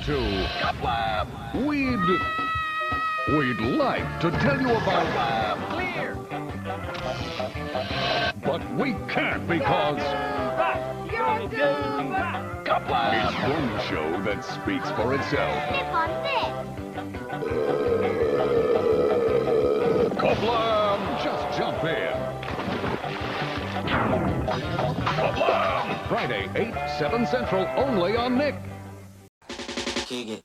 to KaBlam. We'd like to tell you about KaBlam. Clear. But we can't because KaBlam. It's one show that speaks for itself. Sip on this. KaBlam, just jump in. KaBlam, Friday, 8, 7 Central, only on Nick. Kick it.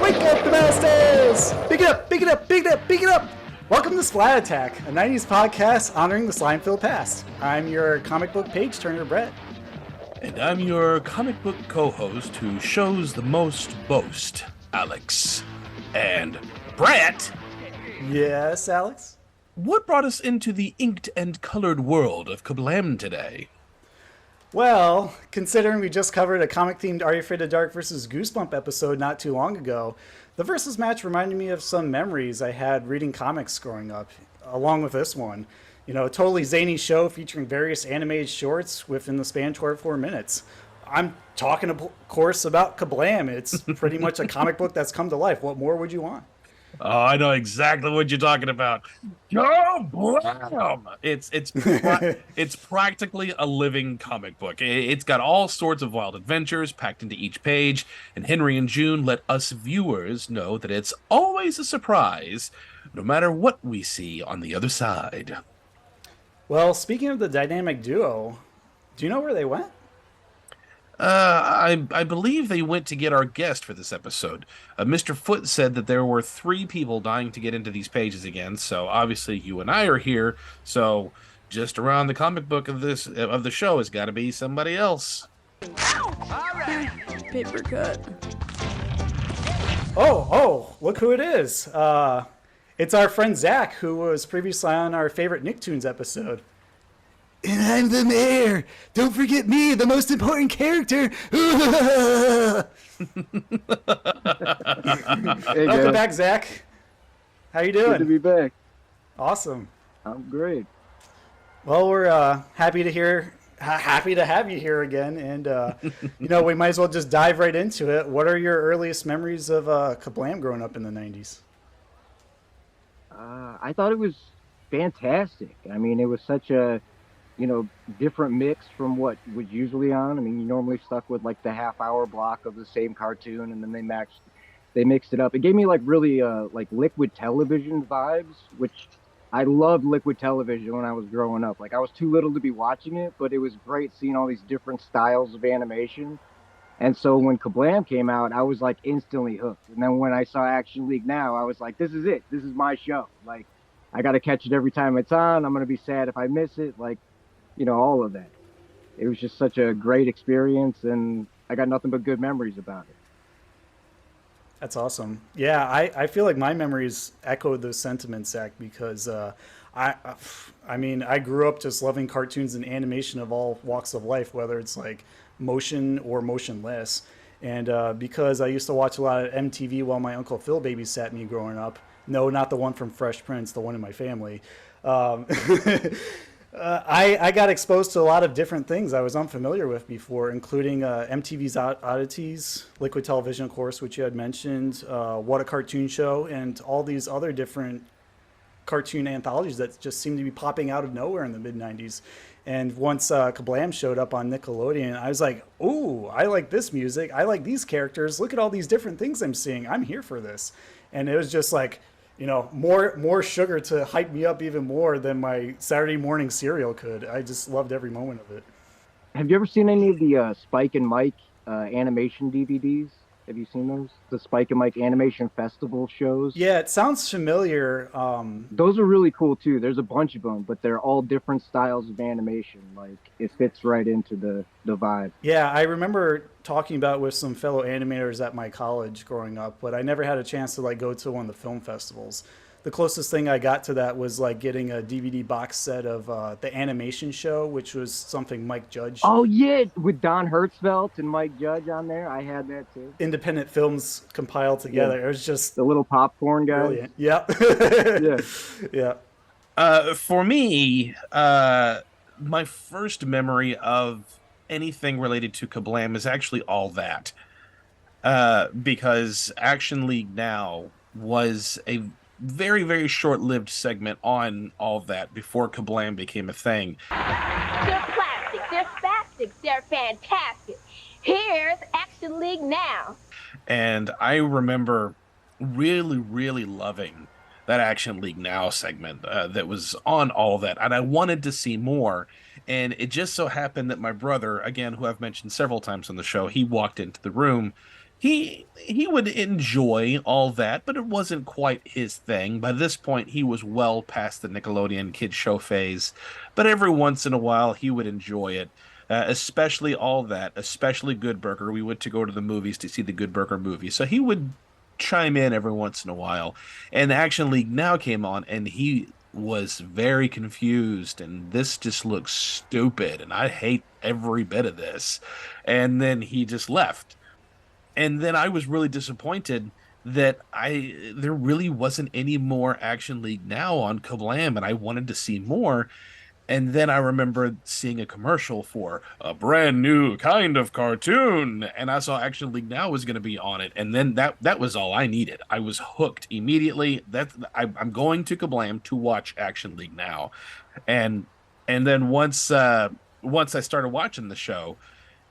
Wake up, the masters! Pick it up, pick it up, pick it up, pick it up! Welcome to Splat Attack, a 90s podcast honoring the slime-filled past. I'm your comic book page turner, Brett. And I'm your comic book co-host who shows the most boast, Alex. And Brett! Yes, Alex? What brought us into the inked and colored world of KaBlam today? Well, considering we just covered a comic-themed Are You Afraid of Dark vs. Goosebump episode not too long ago, the versus match reminded me of some memories I had reading comics growing up, along with this one. You know, a totally zany show featuring various animated shorts within the span of 24 minutes. I'm talking, of course, about KaBlam. It's pretty much a comic book that's come to life. What more would you want? Oh, I know exactly what you're talking about. KaBlam! It's practically a living comic book. It's got all sorts of wild adventures packed into each page, and Henry and June let us viewers know that it's always a surprise, no matter what we see on the other side. Well, speaking of the dynamic duo, do you know where they went? I believe they went to get our guest for this episode. Mr. Foot said that there were 3 people dying to get into these pages again, so obviously you and I are here, so just around the comic book of the show has got to be somebody else. Paper cut. Oh, look who it is. It's our friend Zac, who was previously on our favorite Nicktoons episode. And I'm the mayor. Don't forget me, the most important character. Hey, Welcome guys. back, Zac. How you doing? Good to be back. Awesome. I'm great. Well, we're happy to have you here again, and we might as well just dive right into it. What are your earliest memories of KaBlam growing up in the 90s? I thought it was fantastic. I mean, it was such a, different mix from what was usually on. I mean, you normally stuck with like the half-hour block of the same cartoon, and then they mixed it up. It gave me like really like liquid television vibes, which I loved liquid television when I was growing up. Like I was too little to be watching it, but it was great seeing all these different styles of animation. And so when KaBlam came out, I was like instantly hooked. And then when I saw Action League Now, I was like, this is it. This is my show. Like, I got to catch it every time it's on. I'm going to be sad if I miss it. Like, all of that. It was just such a great experience, and I got nothing but good memories about it. That's awesome. Yeah, I feel like my memories echoed those sentiments, Zac, because I grew up just loving cartoons and animation of all walks of life, whether it's like motion or motionless. And because I used to watch a lot of MTV while my Uncle Phil babysat me growing up. No, not the one from Fresh Prince, the one in my family. I got exposed to a lot of different things I was unfamiliar with before, including MTV's Oddities, Liquid Television, of course, which you had mentioned, What a Cartoon Show, and all these other different cartoon anthologies that just seemed to be popping out of nowhere in the mid-90s. And once KaBlam showed up on Nickelodeon, I was like, ooh, I like this music. I like these characters. Look at all these different things I'm seeing. I'm here for this. And it was just like, more sugar to hype me up even more than my Saturday morning cereal could. I just loved every moment of it. Have you ever seen any of the Spike and Mike animation DVDs? Have you seen those? The Spike and Mike Animation Festival shows? Yeah, it sounds familiar. Those are really cool, too. There's a bunch of them, but they're all different styles of animation. Like, it fits right into the vibe. Yeah, I remember talking about it with some fellow animators at my college growing up, but I never had a chance to, go to one of the film festivals. the closest thing I got to that was like getting a DVD box set of the animation show, which was something Mike Judge. Oh yeah, with Don Hertzfeldt and Mike Judge on there. I had that too. Independent films compiled together. Yeah. It was just The little popcorn guy. brilliant. Yep. Yeah. Yeah. For me, my first memory of anything related to KaBlam is actually All That. Because Action League Now was a very, very short-lived segment on All That before KaBlam became a thing. They're plastic, they're spastic, they're fantastic. Here's Action League Now. And I remember really, really loving that Action League Now segment that was on All That, and I wanted to see more. And it just so happened that my brother, again, who I've mentioned several times on the show, he walked into the room. He would enjoy All That, but it wasn't quite his thing. By this point, he was well past the Nickelodeon kid show phase, but every once in a while, he would enjoy it. Especially All That, especially Good Burger. We went to go to the movies to see the Good Burger movie, so he would chime in every once in a while. And Action League Now came on, and he was very confused, and this just looks stupid, and I hate every bit of this. And then he just left. And then I was really disappointed that there really wasn't any more Action League Now on KaBlam, and I wanted to see more. And then I remember seeing a commercial for a brand new kind of cartoon, and I saw Action League Now was going to be on it, and then that was all I needed. I was hooked immediately. I'm going to KaBlam to watch Action League Now, and then once I started watching the show,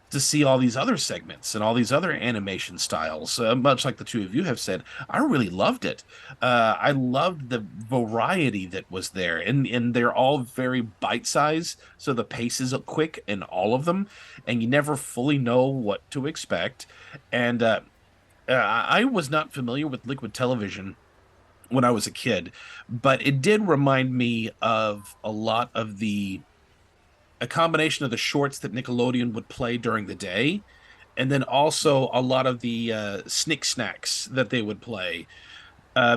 to see all these other segments and all these other animation styles, much like the two of you have said, I really loved it. I loved the variety that was there, and they're all very bite-sized, so the pace is quick in all of them, and you never fully know what to expect. And I was not familiar with Liquid Television when I was a kid, but it did remind me of a lot of a combination of the shorts that Nickelodeon would play during the day, and then also a lot of the Snick Snacks that they would play,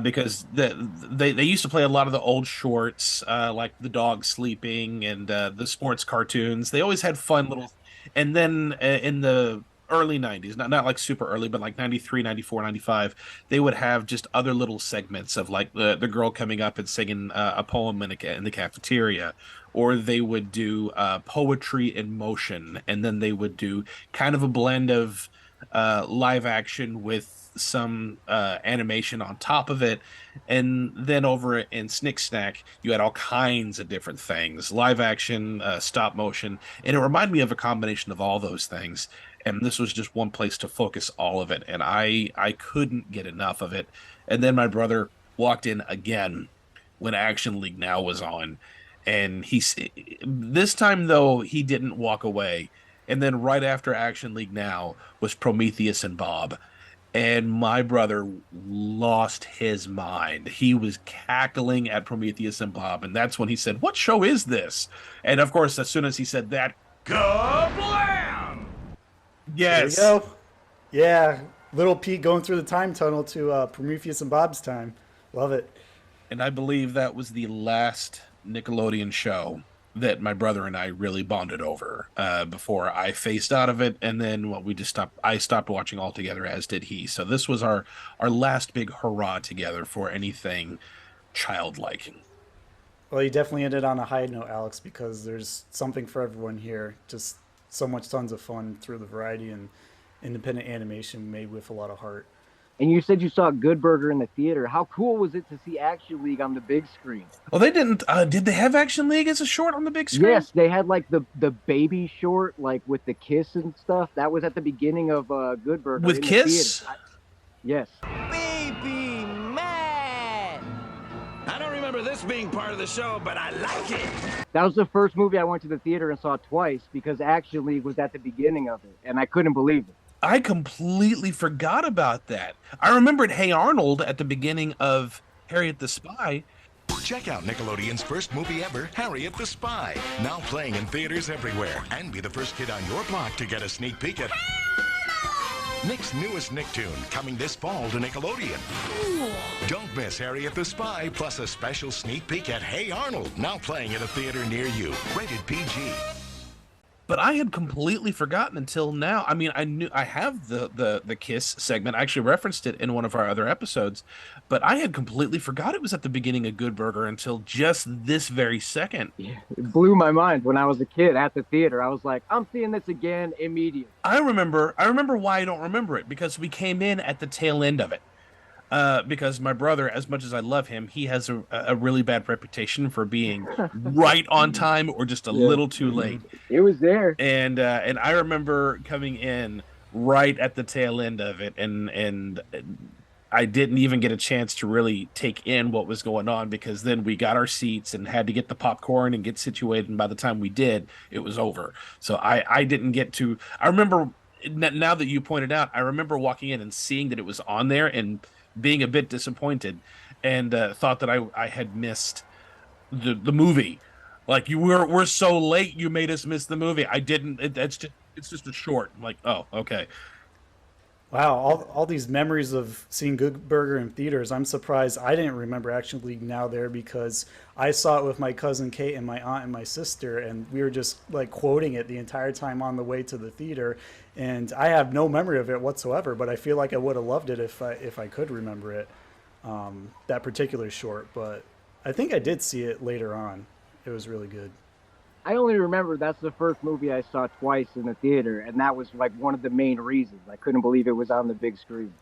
because they used to play a lot of the old shorts, like the dog sleeping and the sports cartoons. They always had fun little, and then in the early 90s, not like super early, but like 93, 94, 95, they would have just other little segments of like the girl coming up and singing a poem in the cafeteria, or they would do poetry in motion, and then they would do kind of a blend of live action with some animation on top of it. And then over in Snick Snack, you had all kinds of different things, live action, stop motion, and it reminded me of a combination of all those things. And this was just one place to focus all of it, and I couldn't get enough of it. And then my brother walked in again when Action League Now was on, and this time though he didn't walk away. And then right after Action League Now was Prometheus and Bob, and my brother lost his mind. He was cackling at Prometheus and Bob, and that's when he said, "What show is this?" And of course, as soon as he said that, KaBlam! Yes. There you go. Yeah. Little Pete going through the time tunnel to Prometheus and Bob's time. Love it. And I believe that was the last Nickelodeon show that my brother and I really bonded over before I phased out of it. And then I stopped watching altogether, as did he. So this was our last big hurrah together for anything childlike. Well, you definitely ended on a high note, Alex, because there's something for everyone here. Just so much tons of fun through the variety and independent animation made with a lot of heart. And you said you saw Good Burger in the theater. How cool was it to see Action League on the big screen? Well, they didn't. Did they have Action League as a short on the big screen? Yes, they had like the baby short, like with the kiss and stuff. That was at the beginning of Good Burger. With Kiss? Yes. Baby man! I don't remember this being part of the show, but I like it. That was the first movie I went to the theater and saw twice because Action League was at the beginning of it, and I couldn't believe it. I completely forgot about that. I remembered Hey Arnold at the beginning of Harriet the Spy. Check out Nickelodeon's first movie ever, Harriet the Spy, now playing in theaters everywhere. And be the first kid on your block to get a sneak peek at Nick's newest Nicktoon, coming this fall to Nickelodeon. Don't miss Harry at the Spy, plus a special sneak peek at Hey Arnold, now playing at a theater near you. Rated PG. But I had completely forgotten until now. I mean, I knew I have the Kiss segment. I actually referenced it in one of our other episodes, but I had completely forgot it was at the beginning of Good Burger until just this very second. Yeah, it blew my mind when I was a kid at the theater. I was like, I'm seeing this again immediately. I remember why I don't remember it, because we came in at the tail end of it. Because my brother, as much as I love him, he has a really bad reputation for being right on time or just a little too late. It was there. And I remember coming in right at the tail end of it, and I didn't even get a chance to really take in what was going on, because then we got our seats and had to get the popcorn and get situated, and by the time we did, it was over. So I didn't get to... I remember, now that you pointed out, I remember walking in and seeing that it was on there and being a bit disappointed, and thought that I had missed the movie. Like, we're so late, you made us miss the movie. I didn't. It's just a short. I'm like, oh, okay. Wow, all these memories of seeing Good Burger in theaters. I'm surprised I didn't remember Action League Now there, because I saw it with my cousin Kate and my aunt and my sister, and we were just like quoting it the entire time on the way to the theater. And I have no memory of it whatsoever, but I feel like I would have loved it if I could remember it, that particular short. But I think I did see it later on. It was really good. I only remember that's the first movie I saw twice in the theater, and that was like one of the main reasons. I couldn't believe it was on the big screen.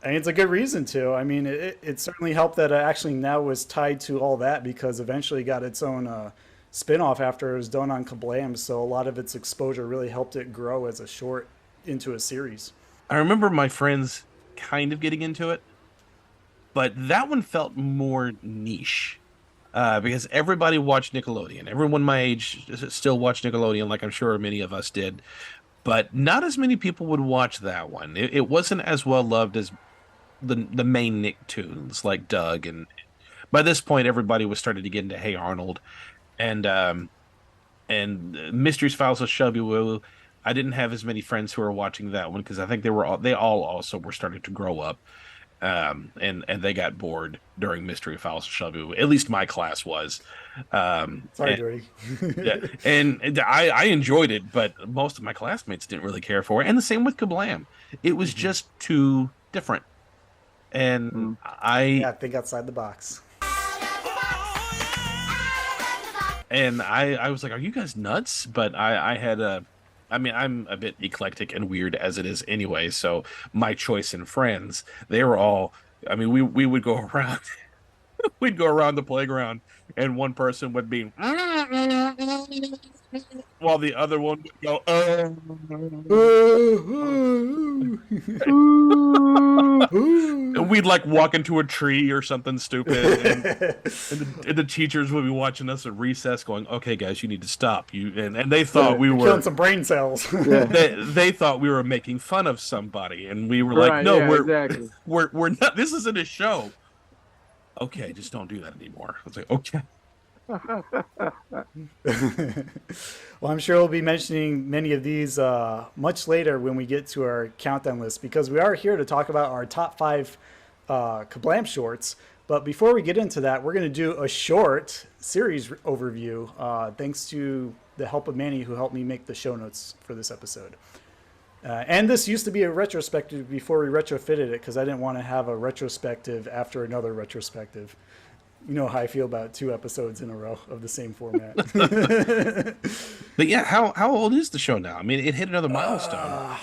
And it's a good reason to. I mean, it certainly helped that Actually Now was tied to all that, because eventually got its own spin-off after it was done on KaBlam, so a lot of its exposure really helped it grow as a short into a series. I remember my friends kind of getting into it, but that one felt more niche. Because everybody watched Nickelodeon. Everyone my age still watched Nickelodeon, like I'm sure many of us did. But not as many people would watch that one. It wasn't as well loved as the main Nicktoons, like Doug. And by this point, everybody was starting to get into Hey Arnold. And Mysteries Files of Shelby Woo. I didn't have as many friends who were watching that one, because I think they all also were starting to grow up. And they got bored during Mystery Files of Shelby Woo. At least my class was. Sorry, Dirty. Yeah, and I enjoyed it, but most of my classmates didn't really care for it. And the same with KaBlam. It was just too different. And I think outside the box. And I was like, are you guys nuts? But I'm a bit eclectic and weird as it is anyway, so my choice in friends, they were all, I mean, we would go around, we'd go around the playground, and one person would be, while the other one would go, and we'd like walk into a tree or something stupid, and the teachers would be watching us at recess going, okay guys, you need to stop. And they thought we were killing some brain cells. they thought we were making fun of somebody, and we were like, no, we're not, this isn't a show. Okay, just don't do that anymore. I was like, okay. Well, I'm sure we'll be mentioning many of these much later when we get to our countdown list, because we are here to talk about our top 5 KaBlam shorts. But before we get into that, we're going to do a short series overview, thanks to the help of Manny, who helped me make the show notes for this episode. And this used to be a retrospective before we retrofitted it, because I didn't want to have a retrospective after another retrospective. You know how I feel about 2 episodes in a row of the same format. But yeah, how old is the show now? I mean, it hit another milestone.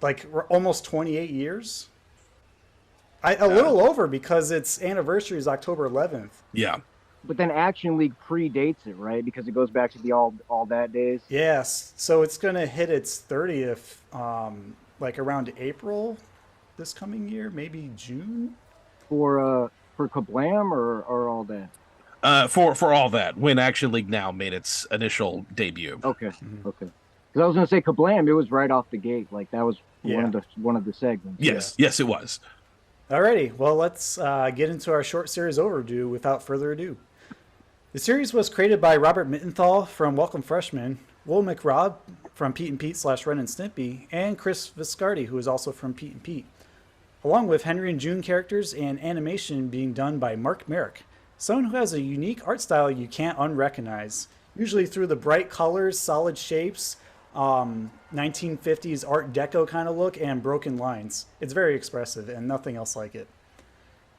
Like almost 28 years. A little over, because its anniversary is October 11th. Yeah. But then Action League predates it, right? Because it goes back to the all that days. Yes. So it's going to hit its 30th, like around April this coming year, maybe June. For KaBlam or all that? For all that, when Action League Now made its initial debut. Okay. Okay. Because I was going to say KaBlam, it was right off the gate. Like that was one of the segments. Yes, it was. Alrighty, well, let's get into our short series overview without further ado. The series was created by Robert Mittenthal from Welcome Freshmen, Will McRobb from Pete and Pete / Ren and Stimpy, and Chris Viscardi, who is also from Pete and Pete, along with Henry and June characters and animation being done by Mark Merrick, someone who has a unique art style you can't unrecognize, usually through the bright colors, solid shapes, 1950s Art Deco kind of look, and broken lines. It's very expressive and nothing else like it.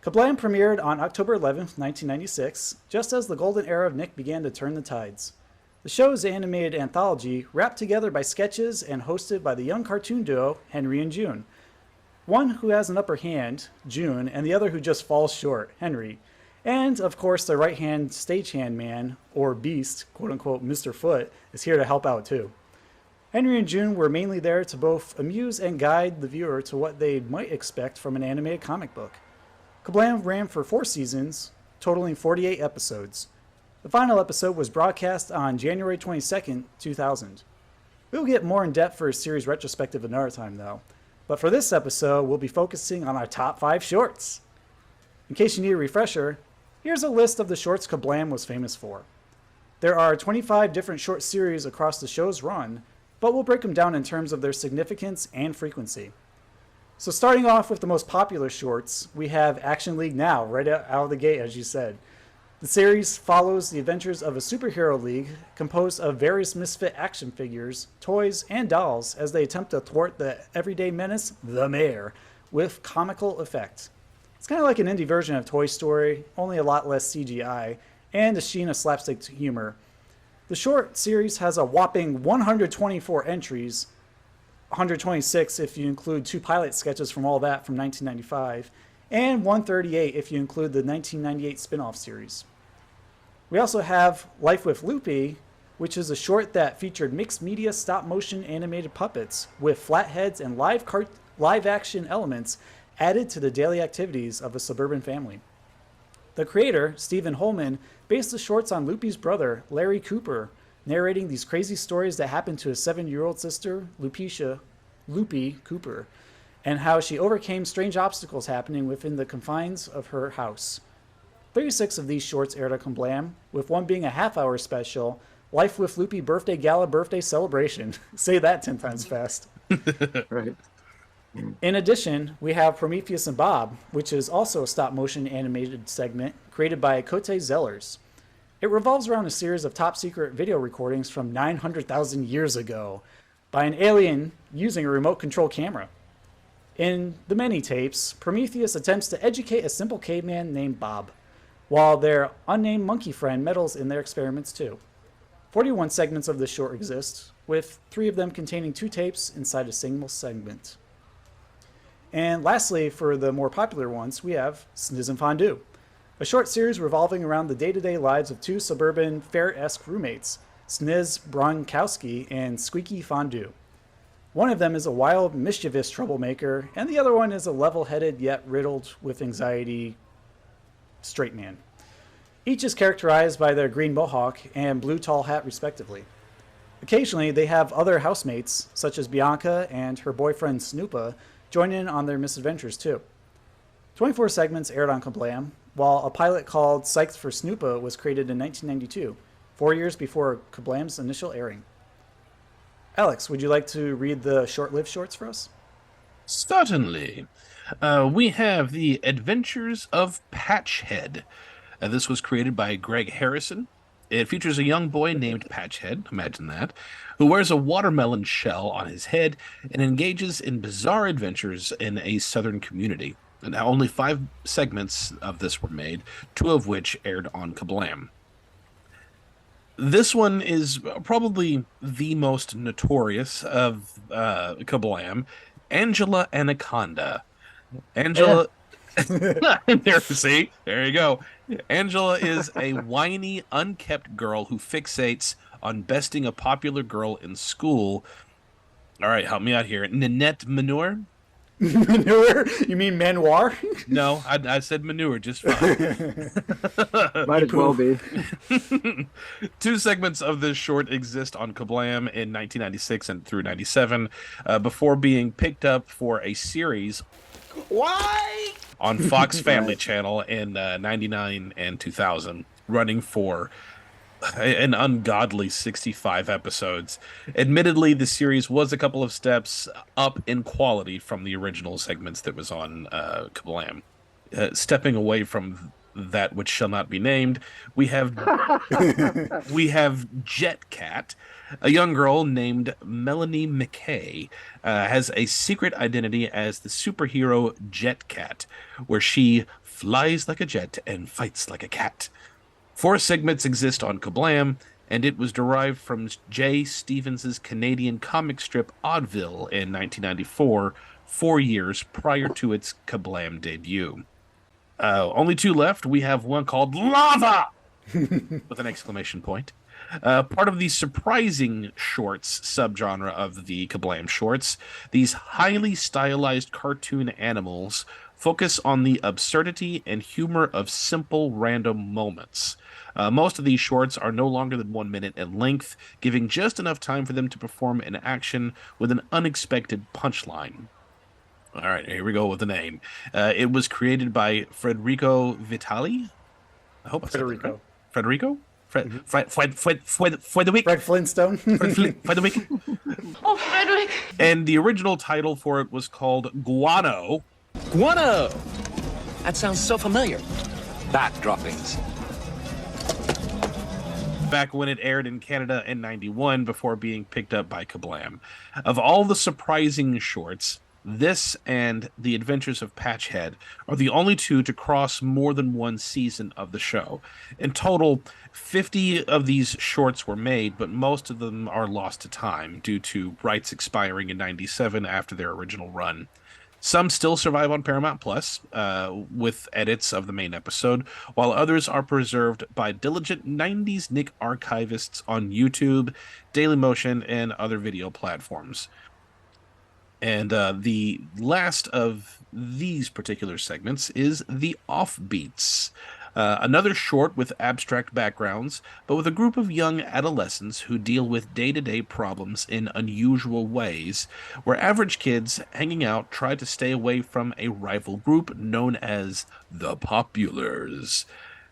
KaBlam premiered on October 11th, 1996, just as the golden era of Nick began to turn the tides. The show's animated anthology, wrapped together by sketches and hosted by the young cartoon duo Henry and June. One who has an upper hand, June, and the other who just falls short, Henry. And, of course, the right-hand stagehand man, or beast, quote-unquote Mr. Foot, is here to help out too. Henry and June were mainly there to both amuse and guide the viewer to what they might expect from an animated comic book. KaBlam ran for 4 seasons, totaling 48 episodes. The final episode was broadcast on January 22nd, 2000. We'll get more in depth for a series retrospective another time though, but for this episode we'll be focusing on our top 5 shorts. In case you need a refresher, here's a list of the shorts KaBlam was famous for. There are 25 different short series across the show's run, but we'll break them down in terms of their significance and frequency. So starting off with the most popular shorts, we have Action League Now, right out of the gate, as you said. The series follows the adventures of a superhero league composed of various misfit action figures, toys, and dolls as they attempt to thwart the everyday menace, the Mayor, with comical effect. It's kind of like an indie version of Toy Story, only a lot less CGI, and a sheen of slapstick humor. The short series has a whopping 124 entries, 126 if you include 2 pilot sketches from all that from 1995, and 138 if you include the 1998 spin-off series. We also have Life with Loopy, which is a short that featured mixed media stop-motion animated puppets with flat heads and live-action elements added to the daily activities of a suburban family. The creator, Stephen Holman, based the shorts on Loopy's brother, Larry Cooper, narrating these crazy stories that happened to his 7-year-old sister, Loopy Cooper, and how she overcame strange obstacles happening within the confines of her house. 36 of these shorts aired on KaBlam, with one being a half-hour special, Life with Loopy Birthday Gala Birthday Celebration. Say that 10 times fast. Right. In addition, we have Prometheus and Bob, which is also a stop-motion animated segment created by Cote Zellers. It revolves around a series of top-secret video recordings from 900,000 years ago by an alien using a remote control camera. In the many tapes, Prometheus attempts to educate a simple caveman named Bob, while their unnamed monkey friend meddles in their experiments too. 41 segments of the short exist, with 3 of them containing 2 tapes inside a single segment. And lastly, for the more popular ones, we have Sniz and Fondue, a short series revolving around the day-to-day lives of 2 suburban fair-esque roommates, Sniz Bronkowski and Squeaky Fondue. One of them is a wild, mischievous troublemaker, and the other one is a level-headed yet riddled with anxiety straight man. Each is characterized by their green mohawk and blue tall hat respectively. Occasionally, they have other housemates, such as Bianca and her boyfriend Snoopa, join in on their misadventures too. 24 segments aired on KaBlam, while a pilot called Psyched for Snoopa was created in 1992, 4 years before KaBlam's initial airing. Alex, would you like to read the short-lived shorts for us? Certainly. We have The Adventures of Patchhead. This was created by Greg Harrison. It features a young boy named Patchhead, imagine that, who wears a watermelon shell on his head and engages in bizarre adventures in a southern community. And only 5 segments of this were made, 2 of which aired on KaBlam. This one is probably the most notorious of KaBlam, Angela Anaconda. Angela... there you go. Angela is a whiny, unkept girl who fixates on besting a popular girl in school. All right, help me out here. Nanette Manure? Manure? You mean manoir? No, I said manure just fine. Might as well be. 2 segments of this short exist on KaBlam in 1996 and through 97, before being picked up for a series. Why? On Fox Family Channel in 99 and 2000, running for an ungodly 65 episodes. Admittedly, the series was a couple of steps up in quality from the original segments that was on KaBlam. Stepping away from that which shall not be named, we have Jet Cat, a young girl named Melanie McKay, has a secret identity as the superhero Jet Cat, where she flies like a jet and fights like a cat. 4 segments exist on KaBlam, and it was derived from Jay Stevens' Canadian comic strip Oddville in 1994, 4 years prior to its KaBlam debut. Only 2 left. We have one called Lava! With an exclamation point. Part of the surprising shorts subgenre of the KaBlam shorts, these highly stylized cartoon animals focus on the absurdity and humor of simple random moments. Most of these shorts are no longer than 1 minute in length, giving just enough time for them to perform an action with an unexpected punchline. All right, here we go with the name. It was created by Federico Vitali. I hope I said that right. Federico? Frederick. Fred Flintstone. Frederick. Oh, Frederick. And the original title for it was called Guano. Guano! That sounds so familiar. Bat droppings. Back when it aired in Canada in 91 before being picked up by KaBlam. Of all the surprising shorts, this and The Adventures of Patchhead are the only 2 to cross more than 1 season of the show. In total, 50 of these shorts were made, but most of them are lost to time due to rights expiring in 97 after their original run. Some still survive on Paramount Plus, with edits of the main episode, while others are preserved by diligent 90s Nick archivists on YouTube, Dailymotion, and other video platforms. And the last of these particular segments is The Offbeats, another short with abstract backgrounds, but with a group of young adolescents who deal with day-to-day problems in unusual ways, where average kids hanging out try to stay away from a rival group known as the Populars.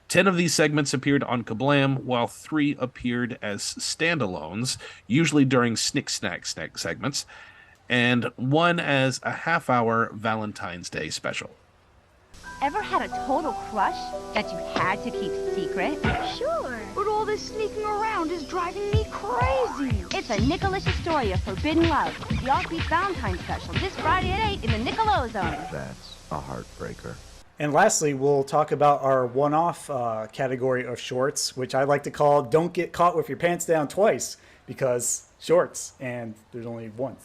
10 of these segments appeared on KaBlam, while 3 appeared as standalones, usually during Snick Snack segments, and 1 as a half-hour Valentine's Day special. Ever had a total crush that you had to keep secret? Sure. But all this sneaking around is driving me crazy. It's a Nickalicious story of forbidden love. The Offbeat Valentine's special this Friday at 8 in the Nickelozone. That's a heartbreaker. And lastly, we'll talk about our one-off category of shorts, which I like to call Don't Get Caught With Your Pants Down Twice, because shorts, and there's only one.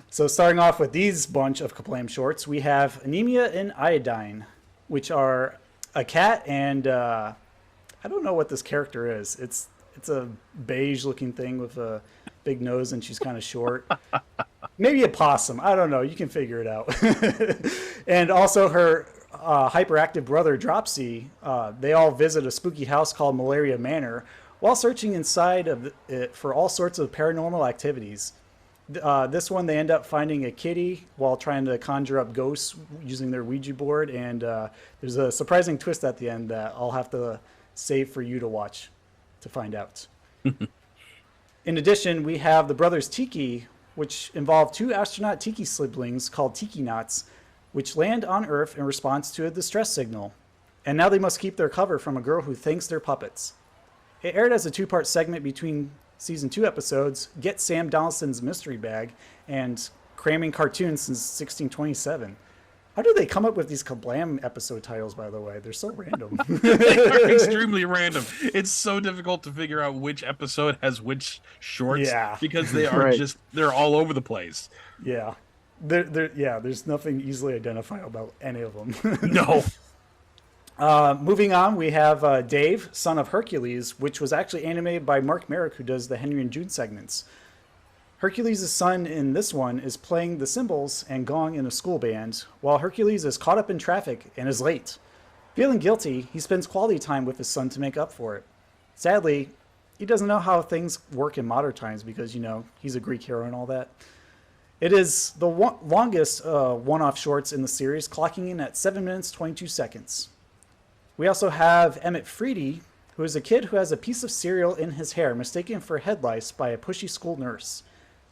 So starting off with these bunch of KaBlam shorts, we have Anemia and Iodine, which are a cat and I don't know what this character is. It's a beige looking thing with a big nose and she's kind of short. Maybe a possum. I don't know. You can figure it out. And also her hyperactive brother Dropsy. They all visit a spooky house called Malaria Manor while searching inside of it for all sorts of paranormal activities. This one, they end up finding a kitty while trying to conjure up ghosts using their Ouija board, and there's a surprising twist at the end that I'll have to save for you to watch to find out. In addition, we have the Brothers Tiki, which involve 2 astronaut Tiki siblings called Tiki Knots, which land on Earth in response to a distress signal. And now they must keep their cover from a girl who thinks they're puppets. It aired as a 2-part segment between Season 2 episodes, Get Sam Donaldson's Mystery Bag, and Cramming Cartoons since 1627. How do they come up with these KaBlam episode titles, by the way? They're so random. They are extremely random. It's so difficult to figure out which episode has which shorts, because they are they're all over the place. Yeah. There's nothing easily identifiable about any of them. No. Moving on, we have Dave, Son of Hercules, which was actually animated by Mark Merrick, who does the Henry and June segments. Hercules' son in this one is playing the cymbals and gong in a school band, while Hercules is caught up in traffic and is late. Feeling guilty, he spends quality time with his son to make up for it. Sadly, he doesn't know how things work in modern times because, you know, he's a Greek hero and all that. It is the longest one-off shorts in the series, clocking in at 7 minutes, 22 seconds. We also have Emmett Freedy, who is a kid who has a piece of cereal in his hair mistaken for head lice by a pushy school nurse.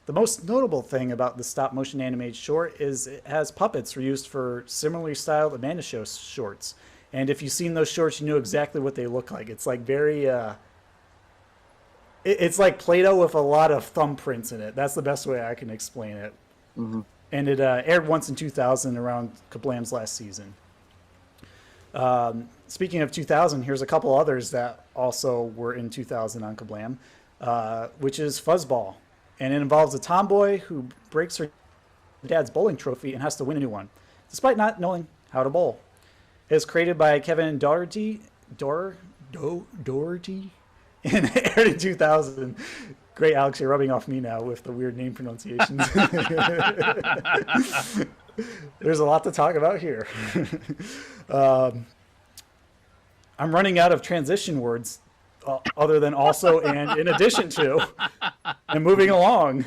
The most notable thing about the stop-motion animated short is it has puppets reused for similarly styled Amanda Show shorts. And if you've seen those shorts, you know exactly what they look like. It's like very... It's like Play-Doh with a lot of thumbprints in it. That's the best way I can explain it. Mm-hmm. And it aired once in 2000 around KaBlam's last season. Speaking of 2000, here's a couple others that also were in 2000 on KaBlam, which is Fuzzball. And it involves a tomboy who breaks her dad's bowling trophy and has to win a new one, despite not knowing how to bowl. It was created by Kevin Doherty and aired in 2000. Great, Alex, you're rubbing off me now with the weird name pronunciations. There's a lot to talk about here. I'm running out of transition words other than also and in addition to. And moving along,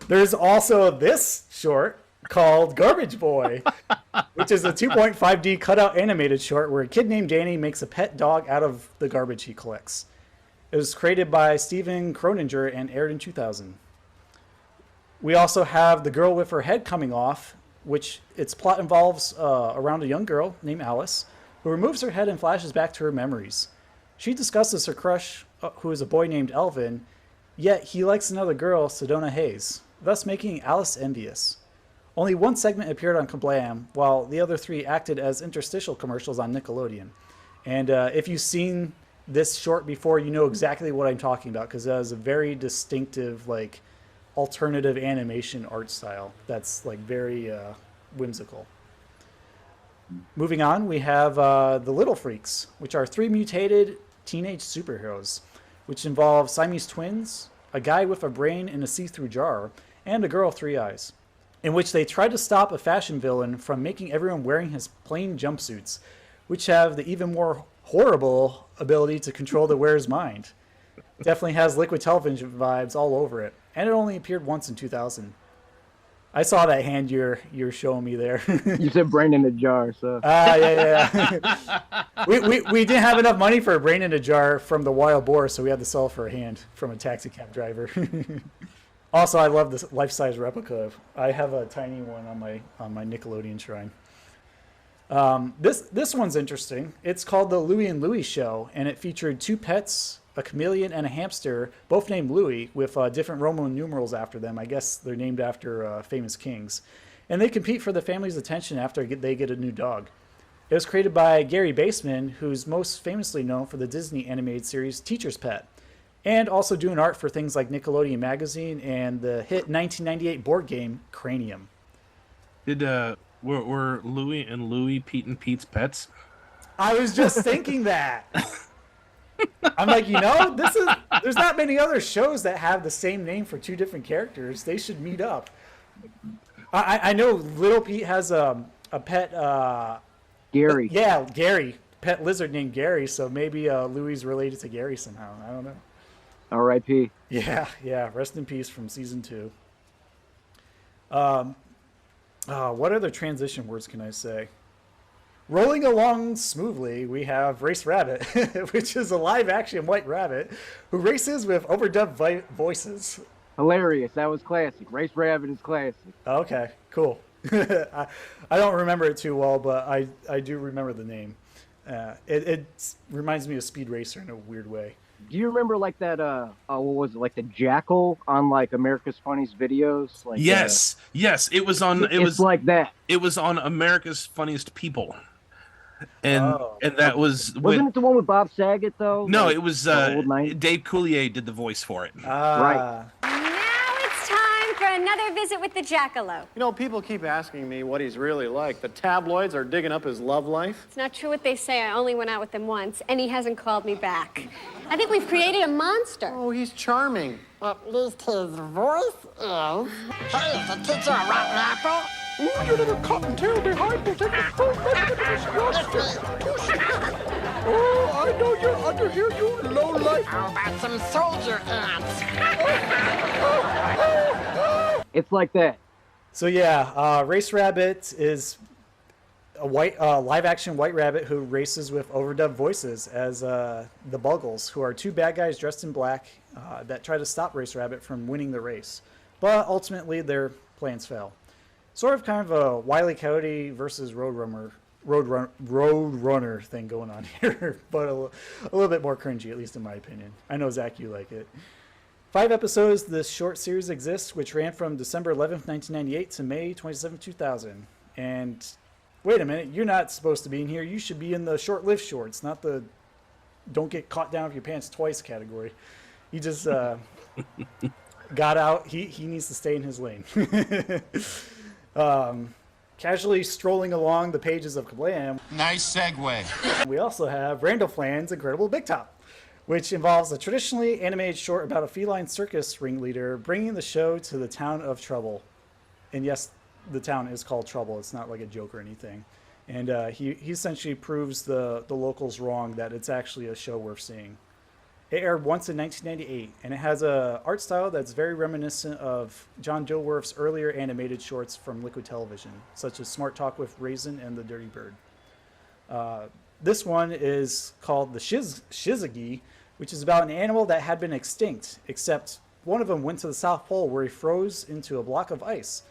there's also this short called Garbage Boy, which is a 2.5D cutout animated short where a kid named Danny makes a pet dog out of the garbage he collects. It was created by Steven Croninger and aired in 2000. We also have The Girl with Her Head Coming Off, which its plot involves around a young girl named Alice who removes her head and flashes back to her memories. She discusses her crush, who is a boy named Elvin, yet he likes another girl, Sedona Hayes, thus making Alice envious. Only one segment appeared on KaBlam, while the other three acted as interstitial commercials on Nickelodeon. And if you've seen this short before, you know exactly what I'm talking about, because it has a very distinctive, like, alternative animation art style that's, like, very whimsical. Moving on, we have the Little Freaks, which are 3 mutated teenage superheroes, which involve Siamese twins, a guy with a brain in a see-through jar, and a girl with 3 eyes, in which they try to stop a fashion villain from making everyone wearing his plain jumpsuits, which have the even more horrible ability to control the wearer's mind. Definitely has Liquid Television vibes all over it, and it only appeared once in 2000. I saw that hand you're showing me there. You said brain in a jar, so. Yeah. we didn't have enough money for a brain in a jar from the wild boar, so we had to sell for a hand from a taxi cab driver. Also, I love this life-size replica. I have a tiny one on my Nickelodeon shrine. This one's interesting. It's called the Louie and Louie Show, and it featured 2 pets, a chameleon and a hamster, both named Louie, with different Roman numerals after them. I guess they're named after famous kings. And they compete for the family's attention after they get a new dog. It was created by Gary Baseman, who's most famously known for the Disney animated series Teacher's Pet, and also doing art for things like Nickelodeon Magazine and the hit 1998 board game Cranium. Were Louie and Louie Pete and Pete's pets? I was just thinking that. I'm like, there's not many other shows that have the same name for 2 different characters. They should meet up. I know Little Pete has a pet. Gary. Yeah, Gary. Pet lizard named Gary. So maybe Louie's related to Gary somehow. I don't know. R.I.P. Yeah. Rest in peace from season 2. What other transition words can I say? Rolling along smoothly, we have Race Rabbit, which is a live-action white rabbit who races with overdubbed voices. Hilarious. That was classic. Race Rabbit is classic. Okay, cool. I don't remember it too well, but I do remember the name. It reminds me of Speed Racer in a weird way. Do you remember like that? What was it? Like the Jackal on like America's Funniest Videos? Like yes. It was on. It was like that. It was on America's Funniest People. And that wasn't it the one with Bob Saget though? No, like, it was Dave Coulier did the voice for it. Right. Now it's time for another visit with the Jackalope. You know, people keep asking me what he's really like. The tabloids are digging up his love life. It's not true what they say. I only went out with him once, and he hasn't called me back. I think we've created a monster. Oh, he's charming. At least his voice is. Hey, is the teacher a rotten apple? Ooh, you little cotton-tail behind will take a full Oh, I know you're under here, you lowlife. How about some soldier ants? It's like that. So yeah, Race Rabbit is a live action White Rabbit who races with overdubbed voices as the Buggles, who are two bad guys dressed in black that try to stop Race Rabbit from winning the race. But ultimately, their plans fail. Sort of kind of a Wile E. Coyote versus Roadrunner thing going on here, but a little bit more cringy, at least in my opinion. I know, Zach, you like it. 5 episodes this short series exists, which ran from December 11th, 1998 to May 27th, 2000. And wait a minute, you're not supposed to be in here. You should be in the short-lived shorts, not the don't get caught down with your pants twice category. He just got out. He needs to stay in his lane. Casually strolling along the pages of KaBlam. Nice segue. We also have Randall Fland's Incredible Big Top, which involves a traditionally animated short about a feline circus ringleader bringing the show to the town of Trouble. And yes, the town is called Trouble. It's not like a joke or anything. And he essentially proves the locals wrong, that it's actually a show worth seeing. It aired once in 1998, and it has a art style that's very reminiscent of John Dilworth's earlier animated shorts from Liquid Television, such as Smart Talk with Raisin and The Dirty Bird. This one is called The Shizagi, which is about an animal that had been extinct, except one of them went to the South Pole where he froze into a block of ice,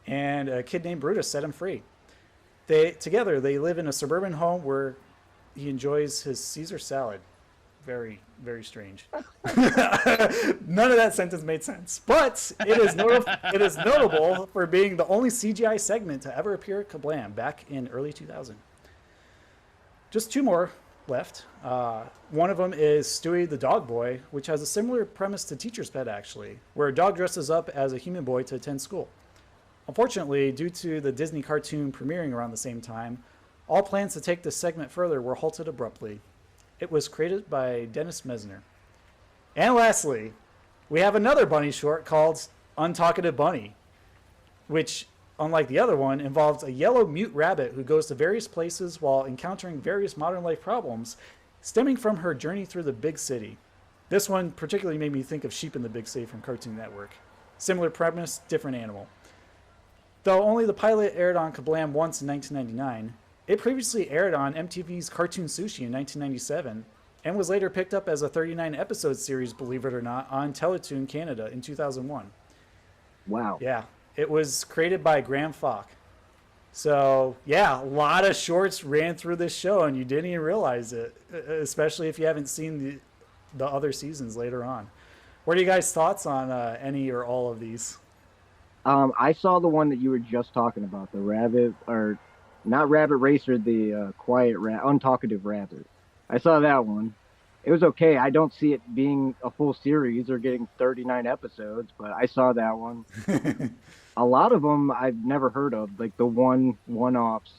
and a kid named Brutus set him free. Together, they live in a suburban home where he enjoys his Caesar salad. Very, very strange. None of that sentence made sense. But it is notable for being the only CGI segment to ever appear at KaBlam back in early 2000. Just 2 more left. One of them is Stewie the Dog Boy, which has a similar premise to Teacher's Pet, actually, where a dog dresses up as a human boy to attend school. Unfortunately, due to the Disney cartoon premiering around the same time, all plans to take this segment further were halted abruptly. It was created by Dennis Mesner. And lastly, we have another bunny short called Untalkative Bunny, which, unlike the other one, involves a yellow mute rabbit who goes to various places while encountering various modern life problems stemming from her journey through the big city. This one particularly made me think of Sheep in the Big City from Cartoon Network. Similar premise, different animal. Though only the pilot aired on KaBlam once in 1999, it previously aired on MTV's Cartoon Sushi in 1997 and was later picked up as a 39-episode series, believe it or not, on Teletoon Canada in 2001. Wow. Yeah, it was created by Graham Falk. So, yeah, a lot of shorts ran through this show, and you didn't even realize it, especially if you haven't seen the other seasons later on. What are you guys' thoughts on any or all of these? I saw the one that you were just talking about, the rabbit, or not Rabbit Racer, the Untalkative Rabbit. I saw that one. It was okay. I don't see it being a full series or getting 39 episodes, but I saw that one. A lot of them I've never heard of, like the one-offs.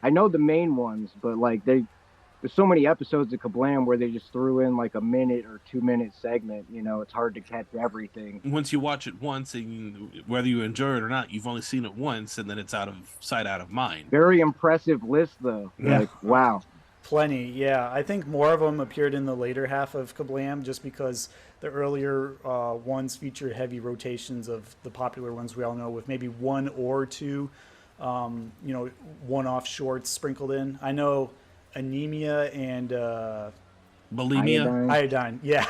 I know the main ones, but like there's so many episodes of KaBlam where they just threw in like a minute or 2-minute segment. You know, it's hard to catch everything. Once you watch it once, and whether you enjoy it or not, you've only seen it once, and then it's out of sight, out of mind. Very impressive list, though. Yeah. Like, wow. Plenty, yeah. I think more of them appeared in the later half of KaBlam just because the earlier ones featured heavy rotations of the popular ones we all know, with maybe 1 or 2, one-off shorts sprinkled in. I know Anemia and bulimia, iodine. Yeah,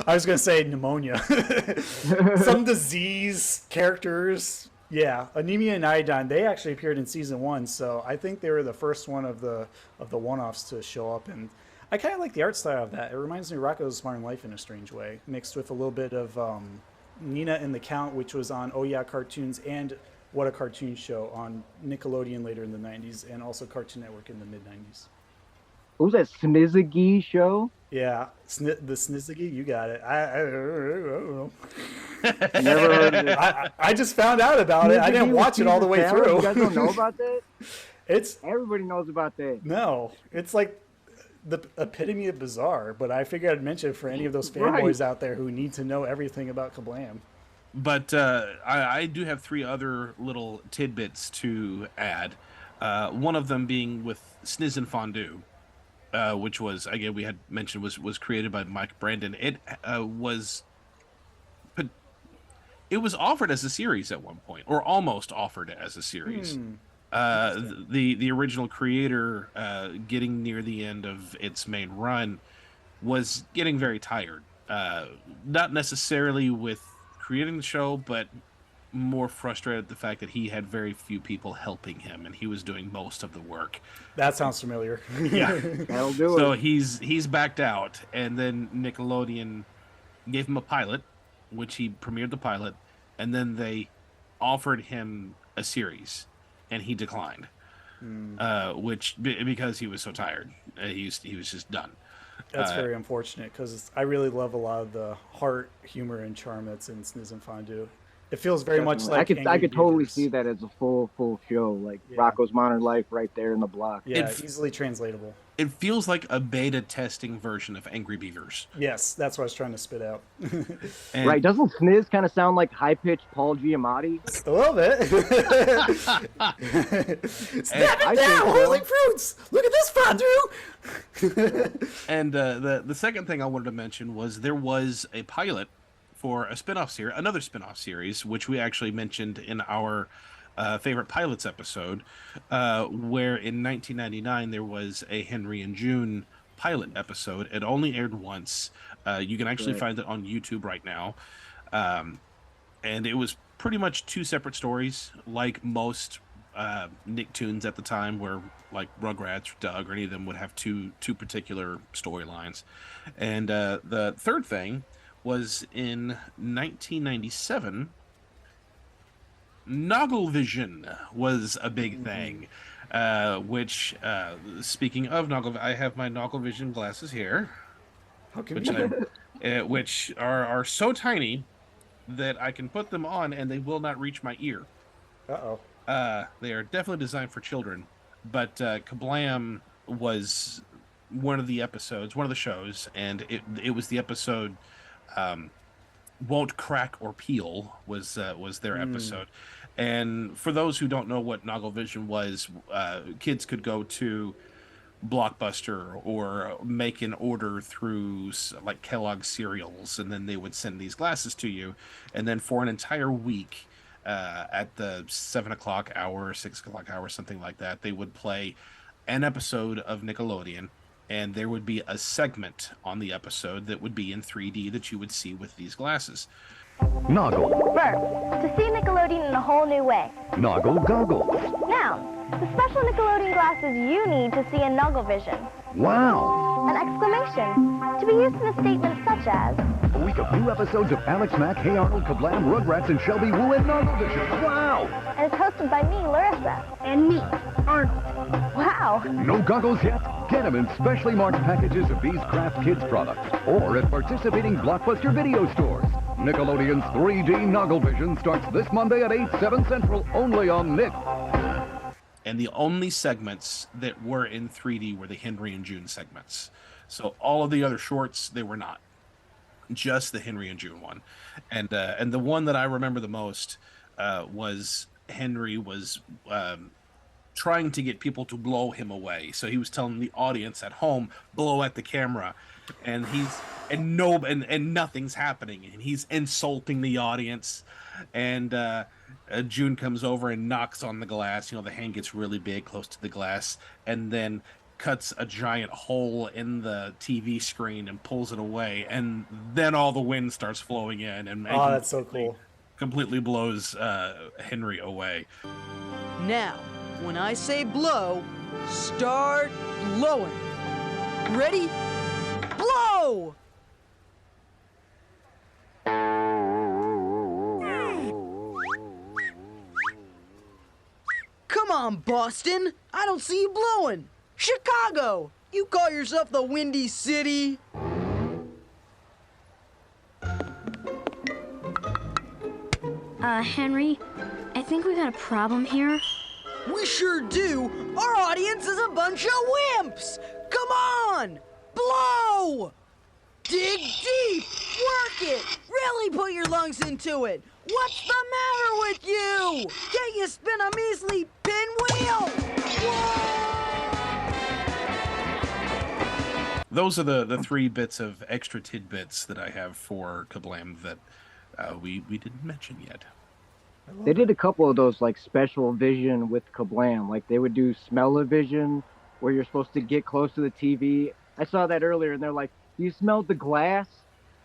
I was gonna say pneumonia. Some disease characters. Yeah, Anemia and Iodine. They actually appeared in season 1, so I think they were the first one of the one-offs to show up. And I kind of like the art style of that. It reminds me of Rocko's Modern Life in a strange way, mixed with a little bit of Nina and the Count, which was on Oh Yeah Cartoons, and What a Cartoon Show on Nickelodeon later in the 90s, and also Cartoon Network in the mid-90s. What was that Snizzy show? Yeah, the Snizzy, you got it. I don't know. Never heard of it. I just found out about it. I didn't watch it all the way through. You guys don't know about that? It's everybody knows about that. No, it's like the epitome of bizarre. But I figured I'd mention it for any of those fanboys out there who need to know everything about KaBlam. But I do have 3 other little tidbits to add. One of them being with Sniz and Fondue, which was, again, we had mentioned was created by Mike Brandon. It was offered as a series at one point, or almost offered as a series. The original creator, getting near the end of its main run, was getting very tired. Not necessarily with creating the show, but more frustrated at the fact that he had very few people helping him, and he was doing most of the work. That sounds familiar. Yeah, that'll do it. So he's backed out, and then Nickelodeon gave him a pilot, which he premiered the pilot, and then they offered him a series, and he declined, because he was so tired. He was just done. That's very unfortunate, because I really love a lot of the heart, humor, and charm that's in Sniz and Fondue. It feels very much like I could totally see that as a full show, like Rocco's Modern Life right there in the block. Yeah, easily translatable. It feels like a beta testing version of Angry Beavers. Yes, that's what I was trying to spit out. Right, doesn't Sniz kind of sound like high-pitched Paul Giamatti? A little bit. Snap it down, holy fruits! Look at this fondue! And the second thing I wanted to mention was there was a pilot for a spin-off series, another spin-off series, which we actually mentioned in our favorite pilots episode, where in 1999 there was a Henry and June pilot episode. It only aired once. You can actually find it on YouTube right now. And it was pretty much two separate stories, like most Nicktoons at the time, where like Rugrats or Doug or any of them would have two particular storylines. And the third thing was in 1997, Nogglevision was a big thing, which, speaking of Noggle, I have my Nogglevision glasses here, which are so tiny that I can put them on and they will not reach my ear. Uh-oh. They are definitely designed for children, but KaBlam was one of the episodes, one of the shows, and it was the episode Won't Crack or Peel was their episode. And for those who don't know what Nogglevision was, kids could go to Blockbuster or make an order through like Kellogg's cereals, and then they would send these glasses to you. And then for an entire week, at the 7 o'clock hour, 6 o'clock hour, something like that, they would play an episode of Nickelodeon. And there would be a segment on the episode that would be in 3D that you would see with these glasses. Noggle. Verb, to see Nickelodeon in a whole new way. Noggle goggle. Noun, the special Nickelodeon glasses you need to see in Nogglevision. Wow. An exclamation, to be used in a statement such as, A week of new episodes of Alex Mack, Hey Arnold, KaBlam, Rugrats, and Shelby Woo and Nogglevision. Wow. And it's hosted by me, Larissa. And me, Arnold. Wow. No goggles yet? Get them in specially marked packages of these Kraft Kids products or at participating Blockbuster video stores. Nickelodeon's 3D Nogglevision starts this Monday at 8, 7 Central, only on Nick. And the only segments that were in 3D were the Henry and June segments. So all of the other shorts, they were not. Just the Henry and June one. And the one that I remember the most was Henry was trying to get people to blow him away. So he was telling the audience at home, blow at the camera. And nothing's happening. And he's insulting the audience. And June comes over and knocks on the glass. You know, the hand gets really big, close to the glass, and then cuts a giant hole in the TV screen and pulls it away. And then all the wind starts flowing in. And that's so cool. Completely blows Henry away. Now, when I say blow, start blowing. Ready? Blow! Come on, Boston. I don't see you blowing. Chicago! You call yourself the Windy City? Henry, I think we got a problem here. We sure do. Our audience is a bunch of wimps. Come on! Blow! Dig deep! Work it! Really put your lungs into it! What's the matter with you? Can't you spin a measly pinwheel? Whoa! Those are the three bits of extra tidbits that I have for KaBlam that we didn't mention yet. They did a couple of those like special vision with KaBlam. Like they would do smell-o-vision where you're supposed to get close to the TV. I saw that earlier, and they're like, "Do you smell the glass?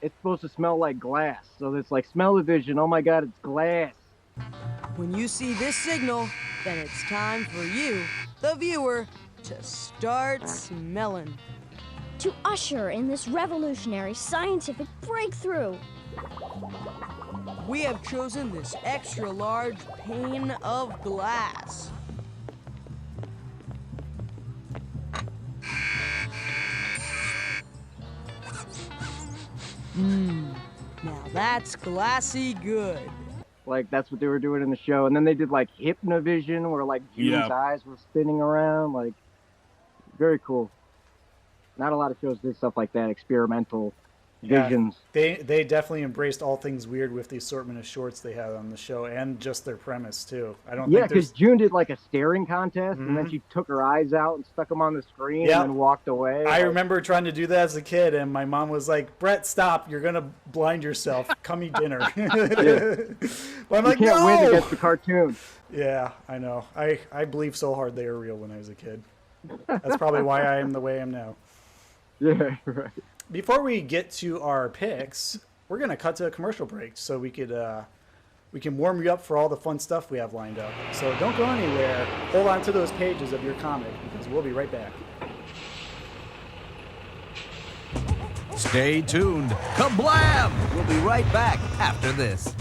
It's supposed to smell like glass." So it's like smell-o-vision. Oh my God, it's glass. When you see this signal, then it's time for you, the viewer, to start smelling. To usher in this revolutionary scientific breakthrough, we have chosen this extra large pane of glass. Now that's glassy good. Like that's what they were doing in the show. And then they did like hypnovision where like June's eyes were spinning around. Like very cool. Not a lot of shows did stuff like that, experimental visions. They definitely embraced all things weird with the assortment of shorts they had on the show and just their premise too. I don't think because June did like a staring contest and then she took her eyes out and stuck them on the screen and then walked away. I remember trying to do that as a kid and my mom was like, "Brett, stop, you're gonna blind yourself. Come eat dinner." But I'm like, you can't win against the cartoon. Yeah, I know. I believe so hard they were real when I was a kid. That's probably why I am the way I am now. Yeah, right. Before we get to our picks, we're gonna cut to a commercial break so we can warm you up for all the fun stuff we have lined up. So don't go anywhere. Hold on to those pages of your comic because we'll be right back. Stay tuned. KaBlam! We'll be right back after this.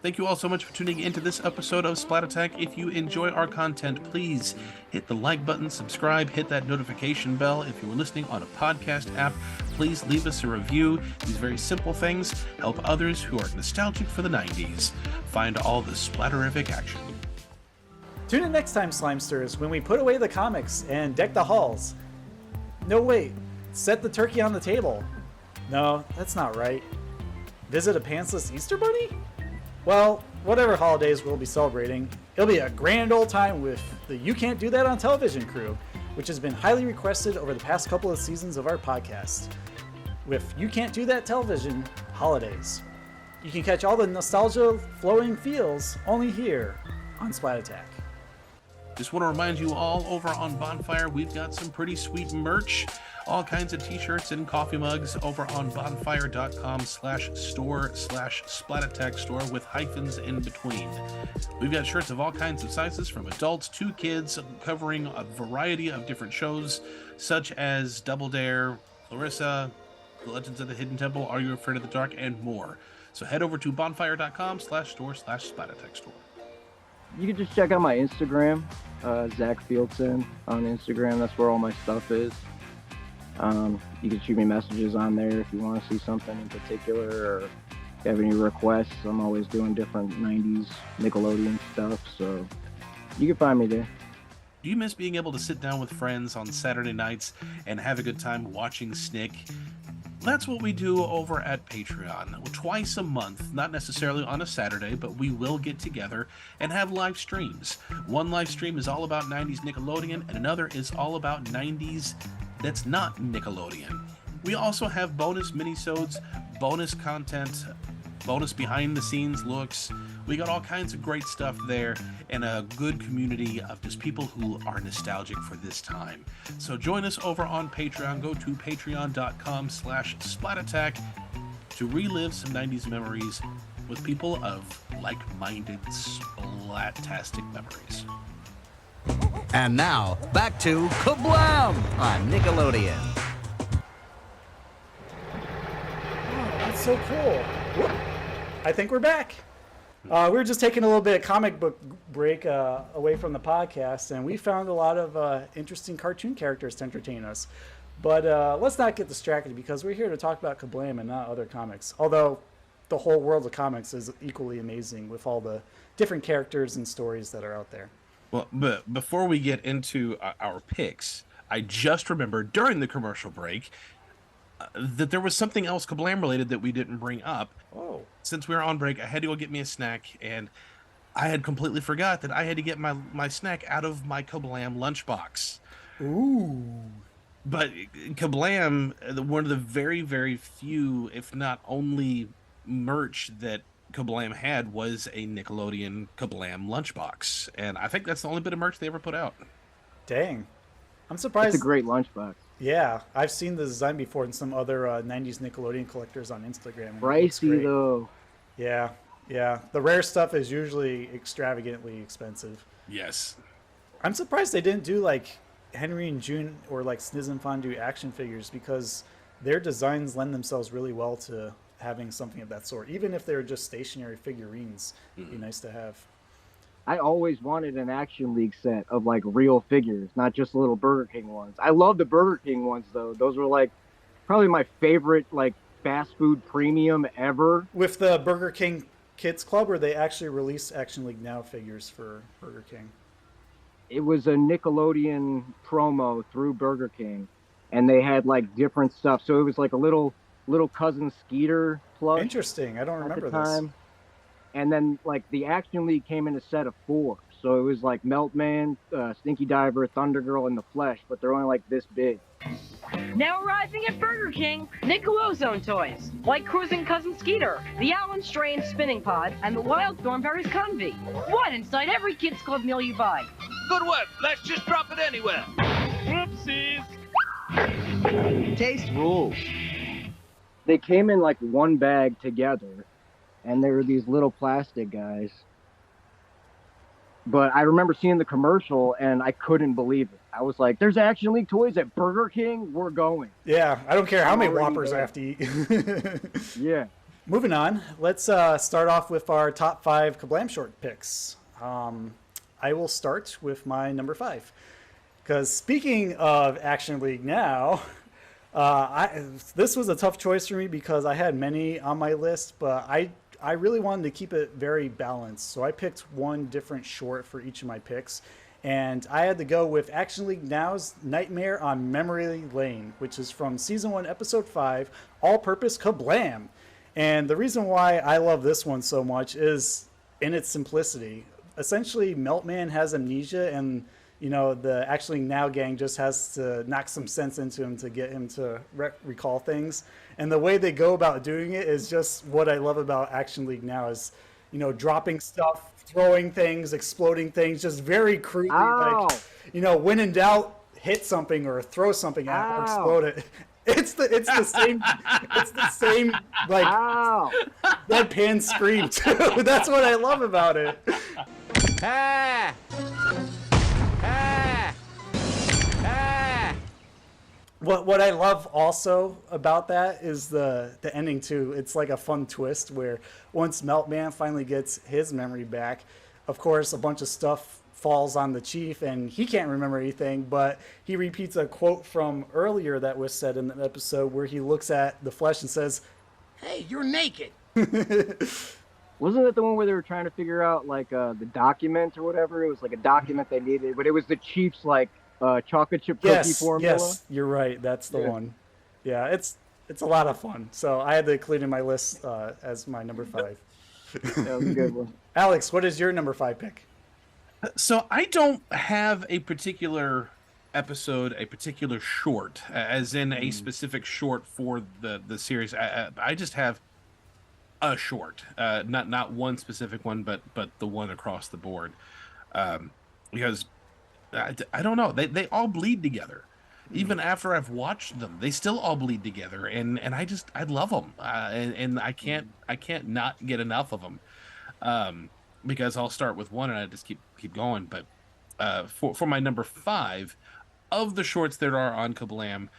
Thank you all so much for tuning into this episode of Splat Attack. If you enjoy our content, please hit the like button, subscribe, hit that notification bell. If you are listening on a podcast app, please leave us a review. These very simple things help others who are nostalgic for the 90s find all the splatterific action. Tune in next time, Slimesters, when we put away the comics and deck the halls. No, wait. Set the turkey on the table. No, that's not right. Visit a pantsless Easter bunny? Well, whatever holidays we'll be celebrating, it'll be a grand old time with the You Can't Do That on Television crew, which has been highly requested over the past couple of seasons of our podcast. With You Can't Do That Television Holidays. You can catch all the nostalgia-flowing feels only here on Splat Attack. Just want to remind you all, over on Bonfire, we've got some pretty sweet merch. All kinds of t-shirts and coffee mugs over on bonfire.com/store/Splat Attack store with hyphens in between. We've got shirts of all kinds of sizes from adults to kids, covering a variety of different shows such as Double Dare, Clarissa, The Legends of the Hidden Temple, Are You Afraid of the Dark, and more. So head over to bonfire.com/store/Splat Attack store. You can just check out my Instagram, Zac Fieldend on Instagram. That's where all my stuff is. You can shoot me messages on there if you want to see something in particular or if you have any requests. I'm always doing different 90s Nickelodeon stuff, so you can find me there. Do you miss being able to sit down with friends on Saturday nights and have a good time watching Snick? That's what we do over at Patreon. Twice a month, not necessarily on a Saturday, but we will get together and have live streams. One live stream is all about 90s Nickelodeon, and another is all about 90s that's not Nickelodeon. We also have bonus minisodes, bonus content, bonus behind-the-scenes looks. We got all kinds of great stuff there and a good community of just people who are nostalgic for this time. So join us over on Patreon. Go to patreon.com/SplatAttack to relive some 90s memories with people of like-minded Splat-tastic memories. And now, back to KaBlam on Nickelodeon. Oh, that's so cool. I think we're back. We were just taking a little bit of comic book break away from the podcast, and we found a lot of interesting cartoon characters to entertain us. But let's not get distracted because we're here to talk about KaBlam and not other comics. Although the whole world of comics is equally amazing with all the different characters and stories that are out there. Well, but before we get into our picks, I just remembered during the commercial break that there was something else KaBlam related that we didn't bring up. Oh. Since we were on break, I had to go get me a snack, and I had completely forgot that I had to get my snack out of my KaBlam lunchbox. Ooh. But KaBlam, one of the very, very few, if not only, merch that KaBlam had was a Nickelodeon KaBlam lunchbox, and I think that's the only bit of merch they ever put out. Dang, I'm surprised. It's a great lunchbox. Yeah, I've seen the design before in some other 90s Nickelodeon collectors on Instagram. Pricey though. Yeah, yeah. The rare stuff is usually extravagantly expensive. Yes. I'm surprised they didn't do like Henry and June or like Sniz and Fondue action figures, because their designs lend themselves really well to having something of that sort. Even if they're just stationary figurines, it'd be nice to have. I always wanted an Action League set of like real figures, not just little Burger King ones. I love the Burger King ones though. Those were like probably my favorite like fast food premium ever. With the Burger King Kids Club, or they actually released Action League Now figures for Burger King? It was a Nickelodeon promo through Burger King, and they had like different stuff. So it was like a little cousin Skeeter plush. Interesting. I don't remember at the time. this. And then like the Action League came in a set of 4. So it was like Meltman, Stinky Diver, Thunder Girl, and the Flesh, but they're only like this big. Now arriving at Burger King, Nickelodeon toys, like Cruising Cousin Skeeter, the Allen Strain Spinning Pod, and the Wild Thornberries Convy. One inside every Kids Club meal you buy. Good work. Let's just drop it anywhere. Whoopsies. Taste rules. They came in like one bag together, and they were these little plastic guys. But I remember seeing the commercial, and I couldn't believe it. I was like, there's Action League toys at Burger King? We're going. Yeah, I don't care how many Whoppers I have to eat. Yeah. Moving on, let's start off with our top 5 KaBlam short picks. I will start with my number 5. Because speaking of Action League Now, this was a tough choice for me because I had many on my list, but I really wanted to keep it very balanced. So I picked one different short for each of my picks. And I had to go with Action League Now's Nightmare on Memory Lane, which is from Season 1, Episode 5, All-Purpose KaBlam. And the reason why I love this one so much is in its simplicity. Essentially, Meltman has amnesia, and you know the Action League Now gang just has to knock some sense into him to get him to recall things. And the way they go about doing it is just what I love about Action League Now is, you know, dropping stuff, throwing things, exploding things, just very crudely. Like, you know, when in doubt, hit something or throw something at it or explode it. It's the same like deadpan scream too. That's what I love about it. Ah! Ah! Ah! What I love also about that is the ending too. It's like a fun twist where once Meltman finally gets his memory back, of course a bunch of stuff falls on the chief and he can't remember anything, but he repeats a quote from earlier that was said in the episode where he looks at the Flesh and says, Hey, you're naked. Wasn't it the one where they were trying to figure out like the document or whatever? It was like a document they needed, but it was the chief's like chocolate chip cookie formula. Yes, you're right. That's the one. Yeah, it's a lot of fun. So I had to include in my list as my number 5. That was a good one. Alex, what is your number 5 pick? So I don't have a particular episode, a particular short, as in a specific short for the series. I just have a short, not one specific one, but the one across the board, because I don't know, they all bleed together. Even after I've watched them, they still all bleed together, and I love them, and I can't not get enough of them. Because I'll start with one and I just keep going. But for my number 5 of the shorts that are on KaBlam,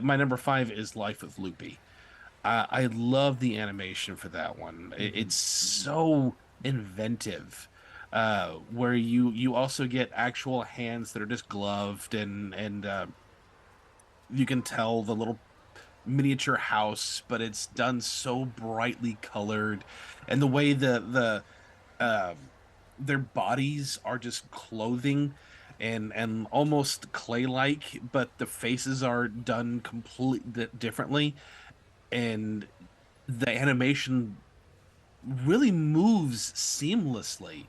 my number 5 is Life with Loopy. I love the animation for that one. It's so inventive, where you also get actual hands that are just gloved, and you can tell the little miniature house, but it's done so brightly colored, and the way their bodies are just clothing and almost clay-like, but the faces are done completely differently, and the animation really moves seamlessly,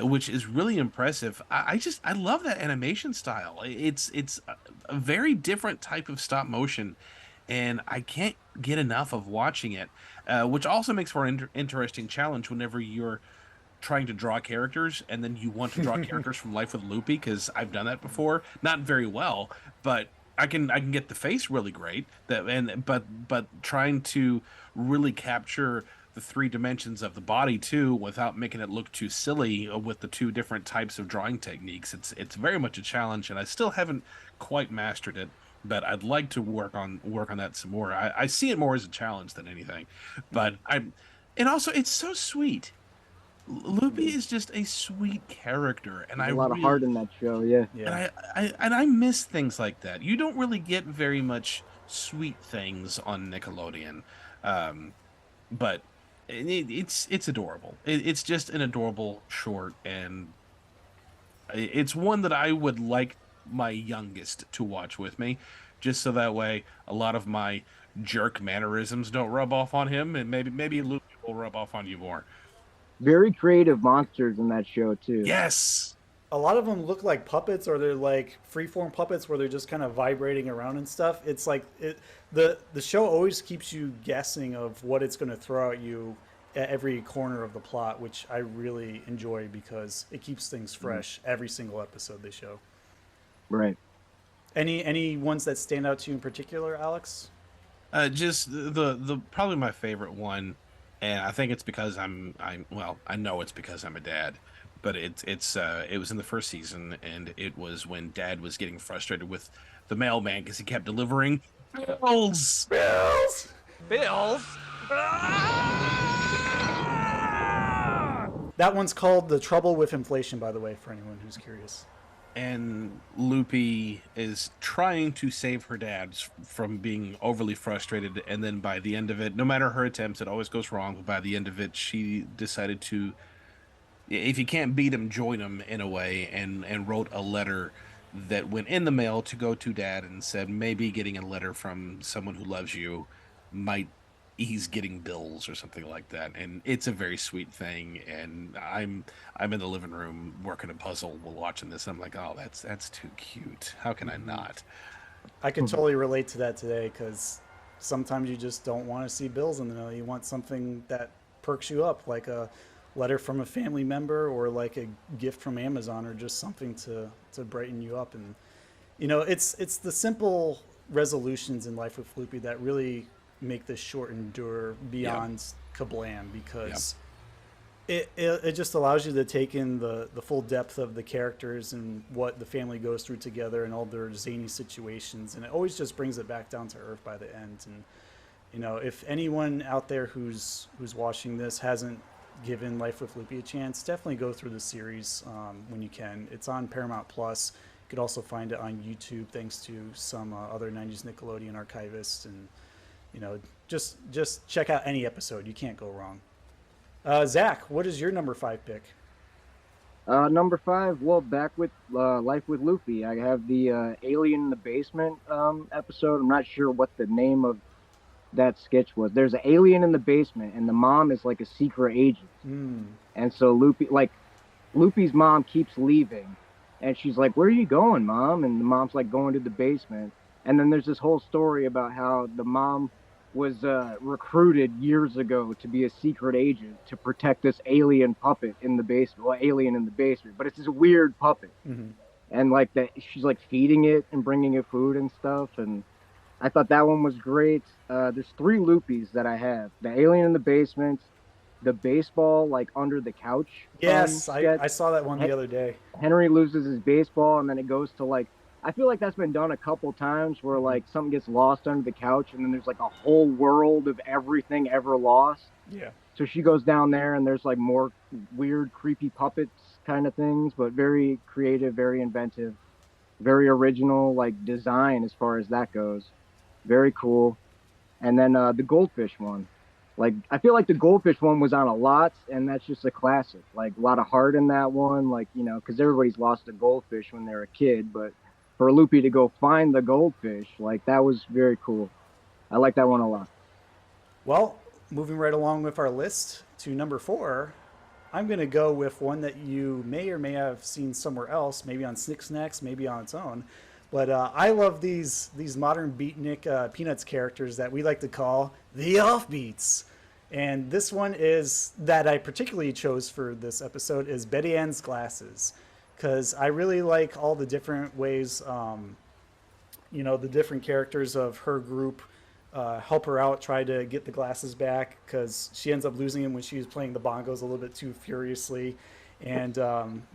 which is really impressive. I love that animation style. It's a very different type of stop motion, and I can't get enough of watching it. which also makes for an interesting challenge whenever you're trying to draw characters and then you want to draw characters from Life with Loopy, because I've done that before, not very well, but I can get the face really great. But trying to really capture the 3 dimensions of the body too, without making it look too silly with the 2 different types of drawing techniques, it's very much a challenge, and I still haven't quite mastered it. But I'd like to work on that some more. I see it more as a challenge than anything, but and also it's so sweet. Loopy is just a sweet character, and There's a lot of heart in that show. Yeah. And I miss things like that. You don't really get very much sweet things on Nickelodeon, but it's adorable. It's just an adorable short, and it's one that I would like my youngest to watch with me, just so that way a lot of my jerk mannerisms don't rub off on him, and maybe Loopy will rub off on you more. Very creative monsters in that show too. Yes. A lot of them look like puppets, or they're like freeform puppets where they're just kind of vibrating around and stuff. It's like the show always keeps you guessing of what it's going to throw at you at every corner of the plot, which I really enjoy because it keeps things fresh every single episode they show. Right. Any ones that stand out to you in particular, Alex? Just the probably my favorite one. And I think it's because I know it's because I'm a dad, but it was in the first season, and it was when Dad was getting frustrated with the mailman because he kept delivering bills. That one's called The Trouble with Inflation, by the way, for anyone who's curious. And Loopy is trying to save her dad from being overly frustrated, and then by the end of it, no matter her attempts, it always goes wrong, but by the end of it, she decided to, if you can't beat him, join him in a way, and wrote a letter that went in the mail to go to Dad and said maybe getting a letter from someone who loves you might ease getting bills or something like that. And it's a very sweet thing, and I'm in the living room working a puzzle while watching this, and I'm like, oh, that's too cute. How can I not? I can totally relate to that today, because sometimes you just don't want to see bills in the mail. You want something that perks you up, like a letter from a family member, or like a gift from Amazon, or just something to brighten you up. And it's the simple resolutions in Life with Loopy that really make this short endure beyond KaBlam, because it just allows you to take in the full depth of the characters and what the family goes through together and all their zany situations, and it always just brings it back down to earth by the end. And if anyone out there who's watching this hasn't given Life with Loopy a chance, definitely go through the series when you can. It's on Paramount Plus. You could also find it on YouTube thanks to some other 90s Nickelodeon archivists, and just check out any episode. You can't go wrong. Zach, what is your number 5 pick? Number 5, well, back with Life with Loopy, I have the Alien in the Basement episode. I'm not sure what the name of that sketch was. There's an alien in the basement, and the mom is like a secret agent. And so Loopy's mom keeps leaving, and she's like, "Where are you going, Mom?" And the mom's like, "Going to the basement." And then there's this whole story about how the mom was recruited years ago to be a secret agent to protect this alien puppet in the basement. Well, alien in the basement, but it's this weird puppet. And like that, she's like feeding it and bringing it food and stuff. And I thought that one was great. There's 3 Loopies that I have: the alien in the basement, the baseball like under the couch. Yes, I saw that one the other day. Henry loses his baseball, and then it goes to like, I feel like that's been done a couple times where like something gets lost under the couch, and then there's like a whole world of everything ever lost. Yeah. So she goes down there, and there's like more weird, creepy puppets kind of things, but very creative, very inventive, very original like design as far as that goes. Very cool. And then the goldfish one. Like, I feel like the goldfish one was on a lot, and that's just a classic. Like, a lot of heart in that one, like, because everybody's lost a goldfish when they're a kid, but for Loopy to go find the goldfish, like, that was very cool. I like that one a lot. Well, moving right along with our list to number 4, I'm going to go with one that you may or may have seen somewhere else, maybe on Snick Snacks, maybe on its own. But I love these modern beatnik Peanuts characters that we like to call the Offbeats. And this one is that I particularly chose for this episode is Betty Ann's glasses, because I really like all the different ways, you know, the different characters of her group help her out, try to get the glasses back, because she ends up losing them when she was playing the bongos a little bit too furiously. And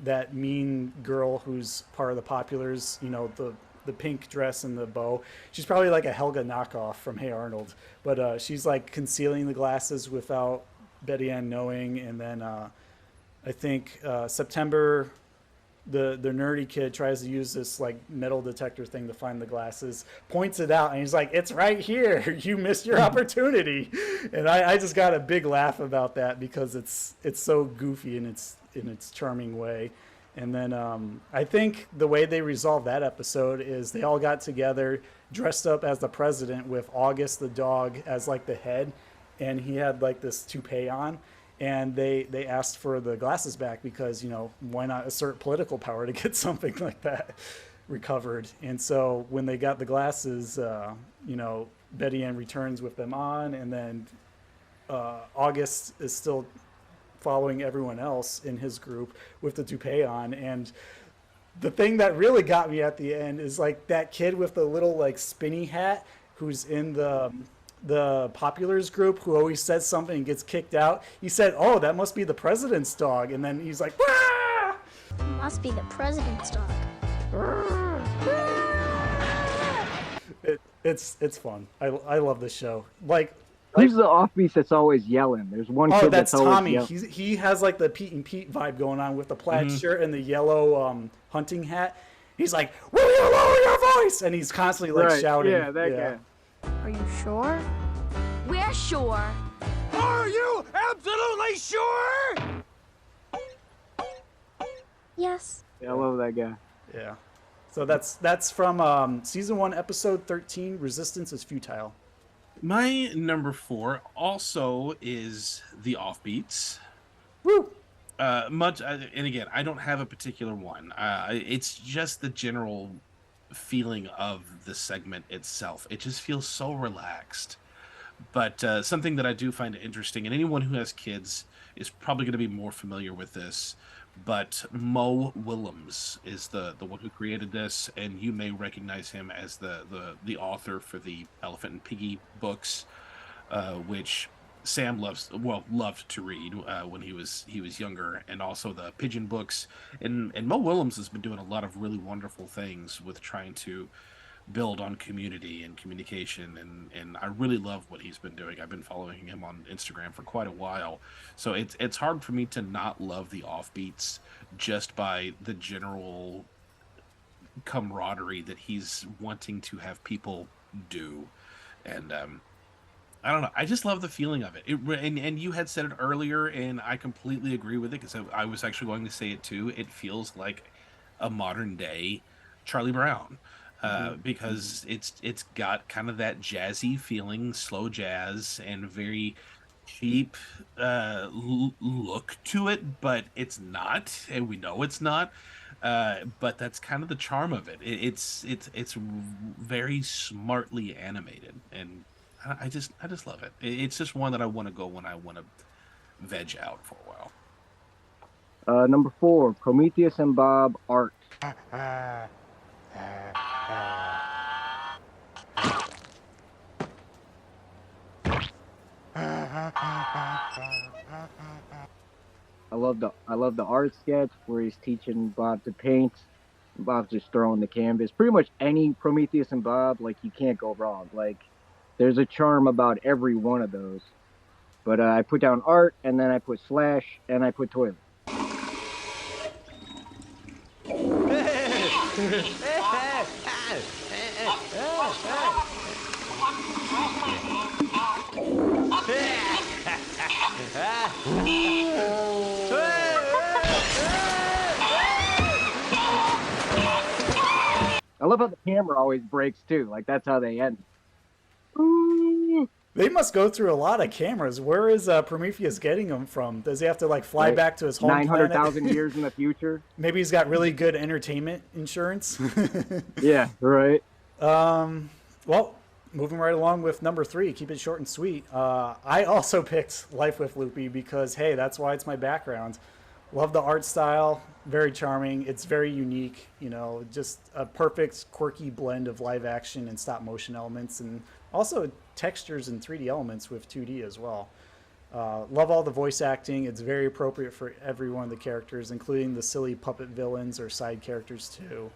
that mean girl who's part of the Populars, you know, the pink dress and the bow. She's probably like a Helga knockoff from Hey Arnold, but she's like concealing the glasses without Betty Ann knowing. And then I think September, the nerdy kid tries to use this like metal detector thing to find the glasses, points it out, and he's like, "It's right here. You missed your opportunity." And I just got a big laugh about that because it's so goofy in its charming way. And then I think the way they resolved that episode is they all got together dressed up as the president with August the dog as like the head, and he had like this toupee on, and they asked for the glasses back because, you know, why not assert political power to get something like that recovered. And so when they got the glasses, you know, Betty Ann returns with them on, and then August is still following everyone else in his group with the toupee on. And the thing that really got me at the end is like that kid with the little like spinny hat who's in the Populars group who always says something and gets kicked out. He said, "Oh, that must be the president's dog." And then he's like, "Wah!" Must be the president's dog. It's fun. I love this show. Like, who's the offbeat that's always yelling? There's one kid that's always Tommy. yelling. He has like the Pete and Pete vibe going on with the plaid shirt and the yellow hunting hat. He's like, "Will you lower your voice?" And he's constantly like shouting. Yeah, that guy. Are you sure? We're sure. Are you absolutely sure? Yes. Yeah, I love that guy. Yeah. So that's from season 1, episode 13. Resistance is futile. My number 4 also is the Offbeats. Woo! And again, I don't have a particular one. It's just the general feeling of the segment itself. It just feels so relaxed. But something that I do find interesting, and anyone who has kids is probably going to be more familiar with this, but Mo Willems is the one who created this, and you may recognize him as the author for the Elephant and Piggy books, which Sam loved to read when he was younger, and also the Pigeon books. And Mo Willems has been doing a lot of really wonderful things with trying to build on community and communication, and I really love what he's been doing. I've been following him on Instagram for quite a while, so it's hard for me to not love the Offbeats just by the general camaraderie that he's wanting to have people do. And I don't know, I just love the feeling of it. And you had said it earlier, and I completely agree with it, because I was actually going to say it too. It feels like a modern day Charlie Brown. Because it's got kind of that jazzy feeling, slow jazz, and very cheap look to it, but it's not, and we know it's not. But that's kind of the charm of it. It's very smartly animated, and I just love it. It's just one that I want to go when I want to veg out for a while. Number 4, Prometheus and Bob art. I love the art sketch where he's teaching Bob to paint. Bob's just throwing the canvas. Pretty much any Prometheus and Bob, like, you can't go wrong. Like, there's a charm about every one of those. But I put down art, and then I put slash, and I put toilet. I love how the camera always breaks too. Like, that's how they end. They must go through a lot of cameras. Where is Prometheus getting them from? Does he have to like fly back to his home 900,000 years in the future? Maybe he's got really good entertainment insurance. Yeah, right. Well, moving right along with number 3, keep it short and sweet. I also picked Life with Loopy because, hey, that's why it's my background. Love the art style, very charming. It's very unique, you know, just a perfect quirky blend of live action and stop motion elements, and also textures and 3D elements with 2D as well. Love all the voice acting. It's very appropriate for every one of the characters, including the silly puppet villains or side characters too.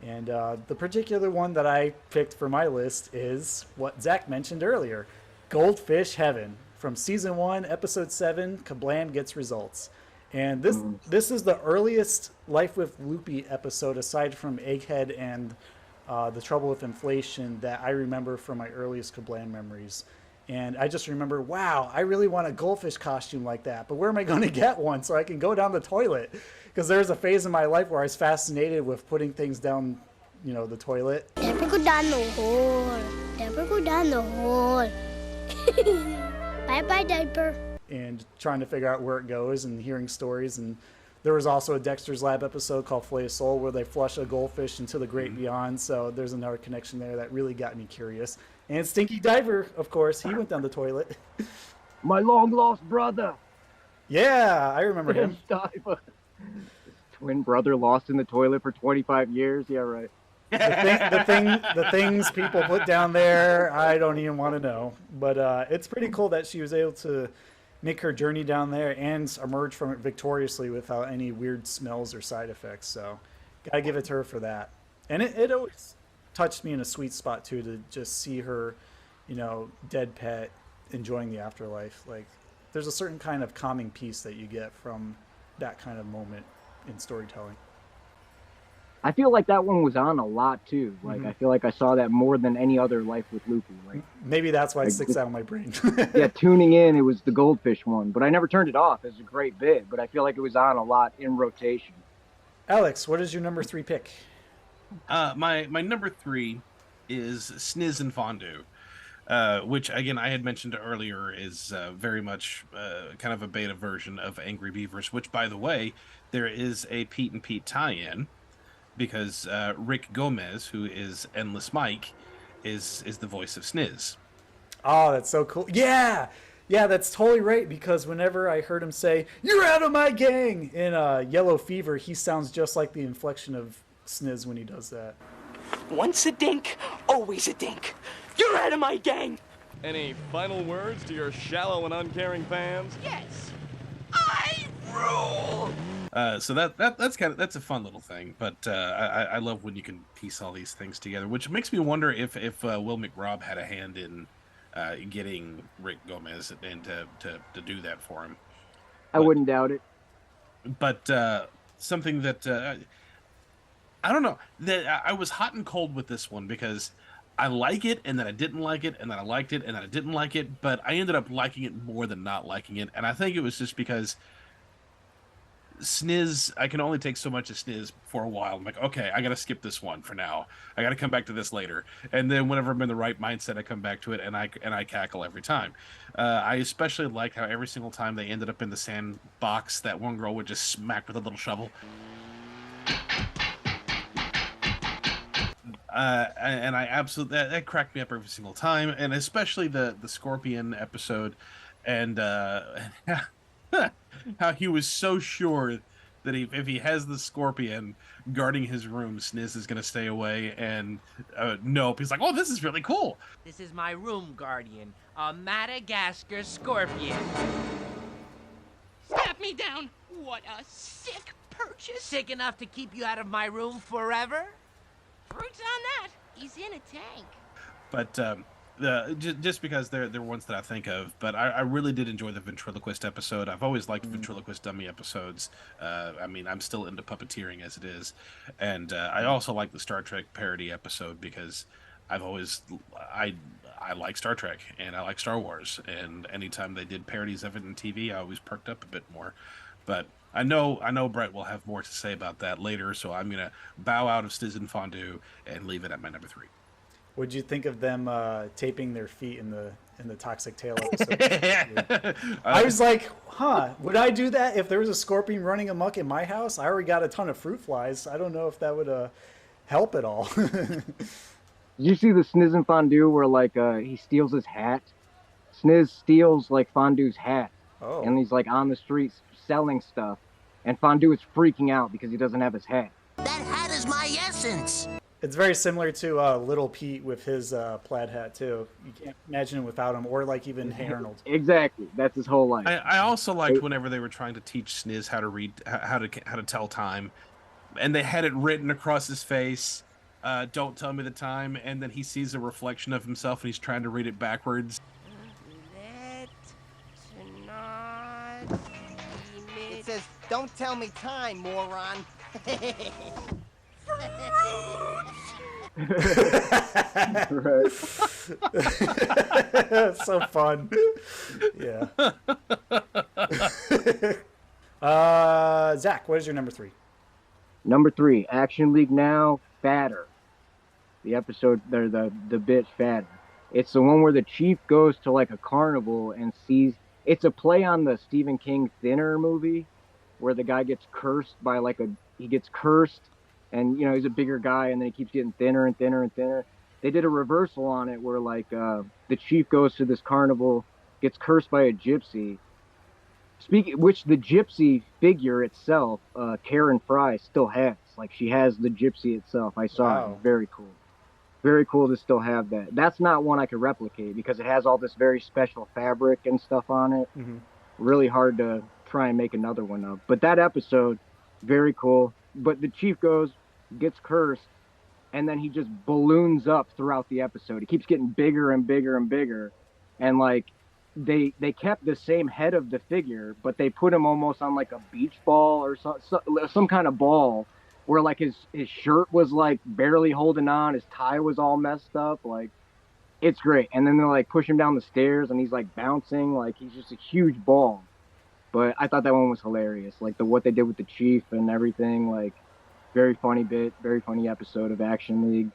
And the particular one that I picked for my list is what Zach mentioned earlier, Goldfish Heaven. From Season 1, Episode 7, KaBlam Gets Results. And this is the earliest Life with Loopy episode, aside from Egghead and The Trouble with Inflation, that I remember from my earliest KaBlam memories. And I just remember, wow, I really want a goldfish costume like that, but where am I going to get one so I can go down the toilet? Because there's a phase in my life where I was fascinated with putting things down, you know, the toilet. Never go down the hole. Never go down the hole. Bye-bye, diaper. And trying to figure out where it goes and hearing stories. And there was also a Dexter's Lab episode called Flay a Soul where they flush a goldfish into the great beyond. So there's another connection there that really got me curious. And Stinky Diver, of course, he went down the toilet. My long lost brother. Yeah, I remember him. Diver. Twin brother lost in the toilet for 25 years. Yeah, right. The things people put down there, I don't even want to know. But it's pretty cool that she was able to make her journey down there and emerge from it victoriously without any weird smells or side effects. So gotta give it to her for that. And it always touched me in a sweet spot too, to just see her, you know, dead pet enjoying the afterlife. Like, there's a certain kind of calming peace that you get from that kind of moment in storytelling. I feel like that one was on a lot too. Like, I feel like I saw that more than any other Life with Loopy. Like, maybe that's why it sticks out of my brain. Yeah, tuning in, it was the goldfish one, but I never turned it off. It was a great bit, but I feel like it was on a lot in rotation. Alex, what is your number 3 pick? My number 3 is Sniz and Fondue, which again I had mentioned earlier is very much kind of a beta version of Angry Beavers. Which, by the way, there is a Pete and Pete tie-in because Rick Gomez, who is Endless Mike, is the voice of Sniz. Oh, that's so cool! Yeah, that's totally right. Because whenever I heard him say "You're out of my gang" in Yellow Fever, he sounds just like the inflection of Sniz when he does that. Once a dink, always a dink. You're out of my gang. Any final words to your shallow and uncaring fans? Yes, I rule. So that's a fun little thing, but I love when you can piece all these things together, which makes me wonder if Will McRobb had a hand in getting Rick Gomez and to do that for him. I wouldn't doubt it. But something that I don't know, that I was hot and cold with this one because I like it and then I didn't like it and then I liked it and then I didn't like it, but I ended up liking it more than not liking it, and I think it was just because Sniz, I can only take so much of Sniz for a while. I'm like, okay, I gotta skip this one for now. I gotta come back to this later. And then whenever I'm in the right mindset, I come back to it and I cackle every time. I especially liked how every single time they ended up in the sandbox, that one girl would just smack with a little shovel. And I absolutely, that cracked me up every single time. And especially the Scorpion episode and how he was so sure that if he has the Scorpion guarding his room, Sniz is going to stay away. And nope, he's like, oh, this is really cool. This is my room guardian, a Madagascar Scorpion. Snap me down. What a sick purchase. Sick enough to keep you out of my room forever? Fruits on that. He's in a tank. But just because they're ones that I think of, but I really did enjoy the ventriloquist episode. I've always liked ventriloquist dummy episodes. I mean, I'm still into puppeteering as it is, and I also like the Star Trek parody episode because I like Star Trek and I like Star Wars, and anytime they did parodies of it in TV, I always perked up a bit more. But I know Brett will have more to say about that later, so I'm gonna bow out of Sniz and Fondue and leave it at my number 3. What'd you think of them taping their feet in the Toxic Tail episode? I was like, would I do that if there was a scorpion running amok in my house? I already got a ton of fruit flies. I don't know if that would help at all. Did you see the Sniz and Fondue where like he steals his hat? Sniz steals like Fondue's hat, and he's like on the streets selling stuff, and Fondue is freaking out because he doesn't have his hat. That hat is my essence. It's very similar to Little Pete with his plaid hat too. You can't imagine him without him, or like even Hey Arnold. Exactly, that's his whole life. I also liked whenever they were trying to teach Sniz how to read, how to tell time, and they had it written across his face. Don't tell me the time, and then he sees a reflection of himself, and he's trying to read it backwards. It says, "Don't tell me time, moron." Right. So fun. Yeah. Zach, what is your number 3? Number 3, Action League Now, Fatter. The episode, the bit Fatter. It's the one where the chief goes to like a carnival and sees. It's a play on the Stephen King Thinner movie, where the guy gets cursed by he gets cursed, and he's a bigger guy, and then he keeps getting thinner and thinner and thinner. They did a reversal on it where like the chief goes to this carnival, gets cursed by a gypsy. Which the gypsy figure itself, Karen Fry still has. Like she has the gypsy itself. I saw it. Very cool. Very cool to still have that. That's not one I could replicate because it has all this very special fabric and stuff on it. Mm-hmm. Really hard to try and make another one of. But that episode, very cool. But the chief gets cursed, and then he just balloons up throughout the episode. He keeps getting bigger and bigger and bigger. And like they kept the same head of the figure, but they put him almost on like a beach ball or some kind of ball, where like his shirt was like barely holding on, his tie was all messed up. Like, it's great. And then they like push him down the stairs and he's like bouncing, like he's just a huge ball. But I thought that one was hilarious, like what they did with the chief and everything. Like, very funny bit, very funny episode of Action League.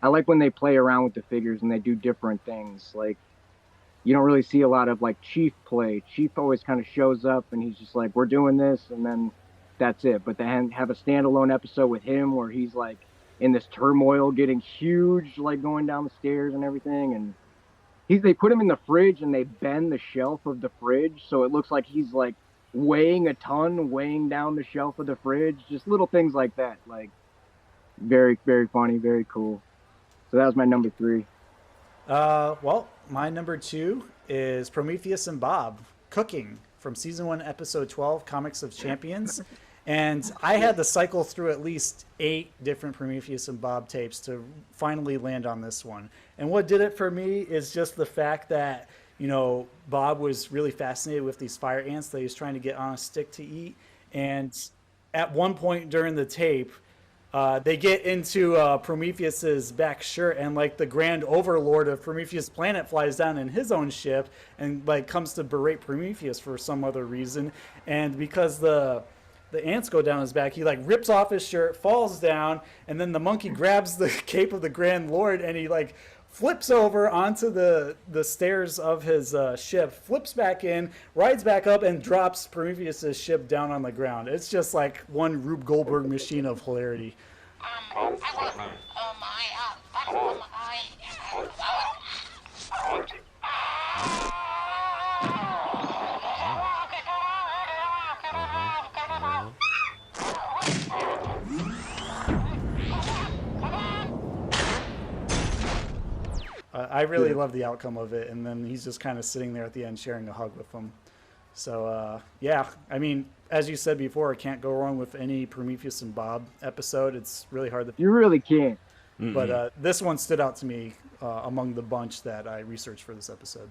I like when they play around with the figures and they do different things. Like, you don't really see a lot of like Chief play. Chief always kind of shows up and he's just like, we're doing this, and then that's it. But they have a standalone episode with him where he's like in this turmoil, getting huge, like going down the stairs and everything. And they put him in the fridge and they bend the shelf of the fridge so it looks like he's like weighing a ton, weighing down the shelf of the fridge. Just little things like that. Like, very, very funny, very cool. So that was my number 3. Well, my number 2 is Prometheus and Bob Cooking from season 1, episode 12, Comics of Champions. And I had to cycle through at least 8 different Prometheus and Bob tapes to finally land on this one. And what did it for me is just the fact that, Bob was really fascinated with these fire ants that he was trying to get on a stick to eat. And at one point during the tape, they get into Prometheus's back shirt, and like the grand overlord of Prometheus Planet flies down in his own ship and like comes to berate Prometheus for some other reason. And because the ants go down his back, he like rips off his shirt, falls down, and then the monkey grabs the cape of the Grand Lord and he like flips over onto the stairs of his ship, flips back in, rides back up, and drops Prometheus's ship down on the ground. It's just like one Rube Goldberg machine of hilarity. I really love the outcome of it, and then he's just kind of sitting there at the end sharing a hug with them. So, yeah, I mean, as you said before, I can't go wrong with any Prometheus and Bob episode. It's really hard to... You really can't. But this one stood out to me among the bunch that I researched for this episode.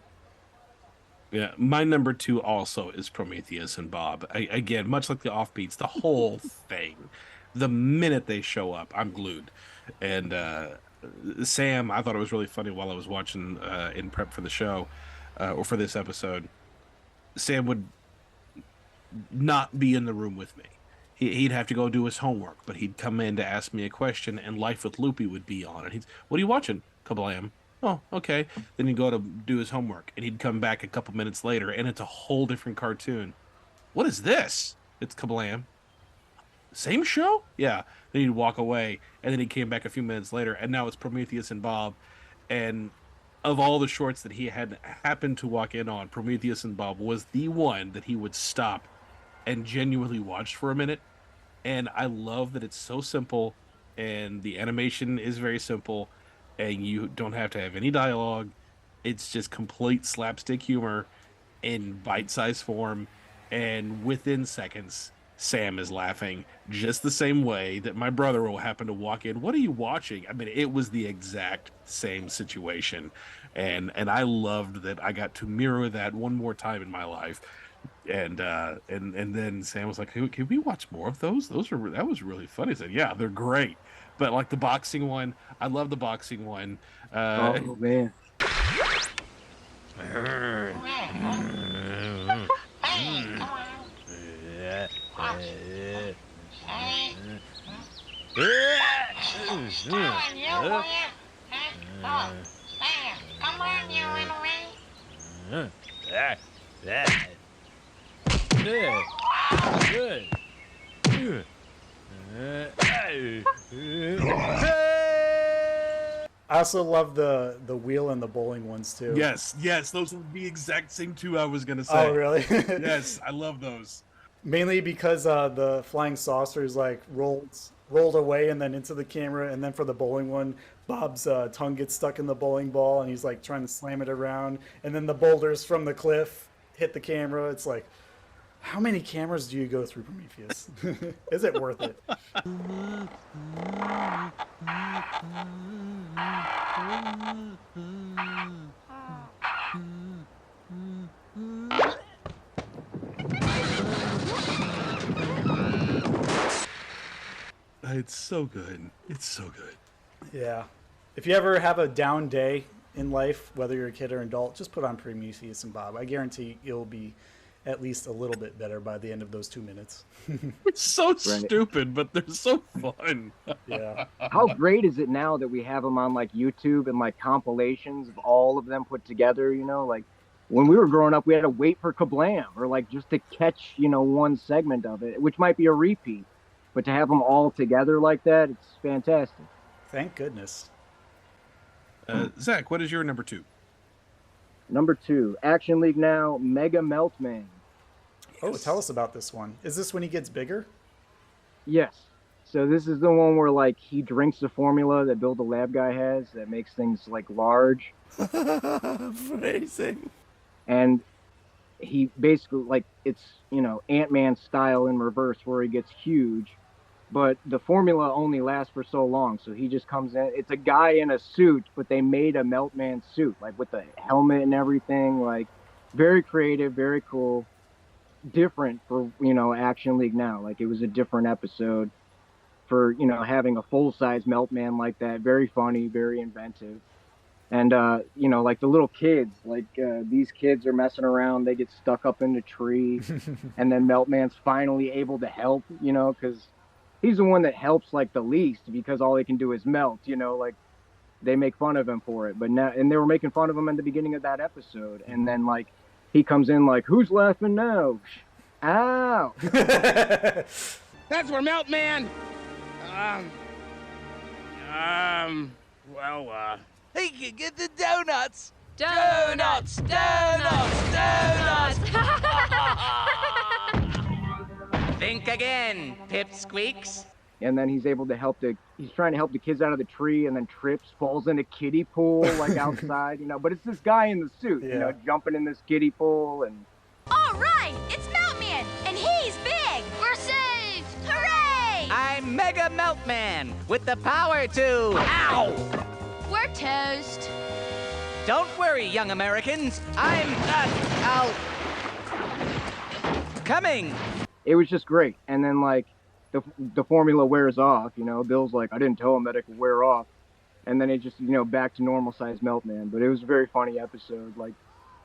Yeah, my number 2 also is Prometheus and Bob. Again, much like the Offbeats, the whole thing. The minute they show up, I'm glued. And Sam, I thought it was really funny while I was watching in prep for the show, or for this episode. Sam would not be in the room with me. He'd have to go do his homework, but he'd come in to ask me a question, and Life with Loopy would be on. And what are you watching? KaBlam. Oh, okay. Then he'd go to do his homework, and he'd come back a couple minutes later, and it's a whole different cartoon. What is this? It's KaBlam. same show? Yeah. Then he'd walk away, and then he came back a few minutes later, and now it's Prometheus and Bob. And of all the shorts that he had happened to walk in on, Prometheus and Bob was the one that he would stop and genuinely watch for a minute. And I love that it's so simple, and the animation is very simple, and you don't have to have any dialogue. It's just complete slapstick humor in bite-sized form, and within seconds, Sam is laughing just the same way that my brother will happen to walk in. What are you watching? I mean, it was the exact same situation, and I loved that I got to mirror that one more time in my life. And then Sam was like, hey, can we watch more of those? That was really funny. I said, yeah, they're great. But like the boxing one, I love the boxing one. Oh man. I also love the wheel and the bowling ones too. Yes, those were the exact same two I was gonna say. Oh, really? Yes, I love those. Mainly because the flying saucers like rolled away and then into the camera, and then for the bowling one, Bob's tongue gets stuck in the bowling ball and he's like trying to slam it around, and then the boulders from the cliff hit the camera. It's like, how many cameras do you go through, Prometheus? Is it worth it? It's so good. It's so good. Yeah. If you ever have a down day in life, whether you're a kid or an adult, just put on Prometheus and Bob. I guarantee you'll be at least a little bit better by the end of those 2 minutes. It's so stupid, but they're so fun. Yeah. How great is it now that we have them on like YouTube and like compilations of all of them put together, you know? Like when we were growing up, we had to wait for KaBlam or like just to catch, you know, one segment of it, which might be a repeat. But to have them all together like that, it's fantastic. Thank goodness. Zach, what is your number 2? Number 2, Action League Now, Mega Meltman. Oh, tell us about this one. Is this when he gets bigger? Yes. So this is the one where like he drinks the formula that Bill the Lab Guy has that makes things like large. Phrasing. And he basically like it's, you know, Ant-Man style in reverse where he gets huge. But the formula only lasts for so long, so he just comes in. It's a guy in a suit, but they made a Meltman suit, like with the helmet and everything. Like, very creative, very cool, different for, you know, Action League Now. Like, it was a different episode for, you know, having a full-size Meltman like that. Very funny, very inventive. And, you know, like the little kids, like these kids are messing around. They get stuck up in the tree, and then Meltman's finally able to help, you know, because he's the one that helps like the least because all they can do is melt, you know, like they make fun of him for it. But now, and they were making fun of him in the beginning of that episode. And then like he comes in like, who's laughing now? Ow. That's where Meltman. He can get the donuts. Donuts. Think again, pipsqueaks. And then he's able to he's trying to help the kids out of the tree and then trips, falls in a kiddie pool like outside, you know, but it's this guy in the suit, you know, jumping in this kiddie pool and. All right, it's Meltman, and he's big. We're saved. Hooray! I'm Mega Meltman with the power to. Ow! We're toast. Don't worry, young Americans. I'm coming. It was just great. And then like the formula wears off, you know, Bill's like, I didn't tell him that it could wear off. And then it just, you know, back to normal size Meltman. But it was a very funny episode, like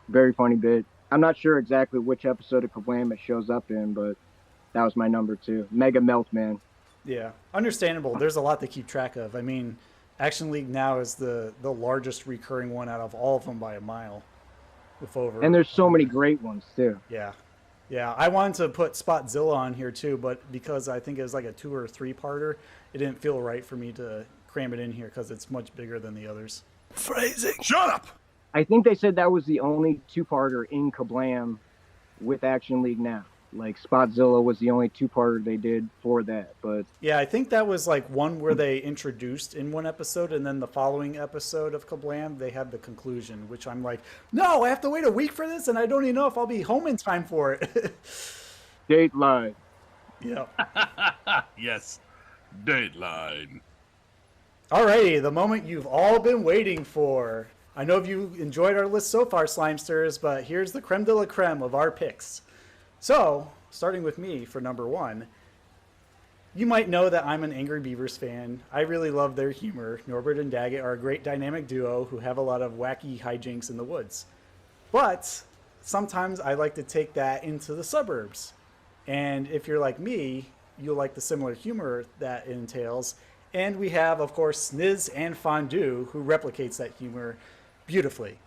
very funny bit. I'm not sure exactly which episode of KaBlam it shows up in, but that was my number 2. Mega Meltman. Yeah, understandable. There's a lot to keep track of. I mean, Action League Now is the largest recurring one out of all of them by a mile. With over. And there's so many great ones too. Yeah. Yeah, I wanted to put Spotzilla on here too, but because I think it was like a 2 or 3-parter, it didn't feel right for me to cram it in here because it's much bigger than the others. Phrasing. Shut up! I think they said that was the only 2-parter in KaBlam with Action League Now. Like Spotzilla was the only 2-parter they did for that, but yeah, I think that was like one where they introduced in one episode, and then the following episode of KaBlam they had the conclusion, which I'm like, no, I have to wait a week for this, and I don't even know if I'll be home in time for it. Dateline. Yeah. Yes, Dateline. Alrighty, the moment you've all been waiting for. I know you enjoyed our list so far, Slimesters, but here's the creme de la creme of our picks. So, starting with me for number 1, you might know that I'm an Angry Beavers fan. I really love their humor. Norbert and Daggett are a great dynamic duo who have a lot of wacky hijinks in the woods. But sometimes I like to take that into the suburbs. And if you're like me, you'll like the similar humor that entails. And we have, of course, Sniz and Fondue, who replicates that humor beautifully.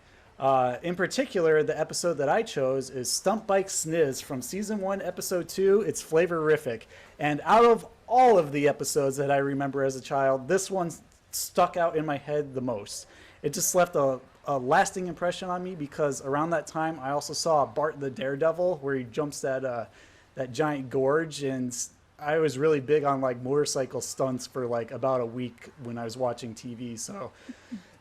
In particular, the episode that I chose is Stump Bike Sniz from Season 1, Episode 2. It's flavorific. And out of all of the episodes that I remember as a child, this one stuck out in my head the most. It just left a lasting impression on me because around that time, I also saw Bart the Daredevil, where he jumps that giant gorge, and I was really big on like motorcycle stunts for like about a week when I was watching TV. So,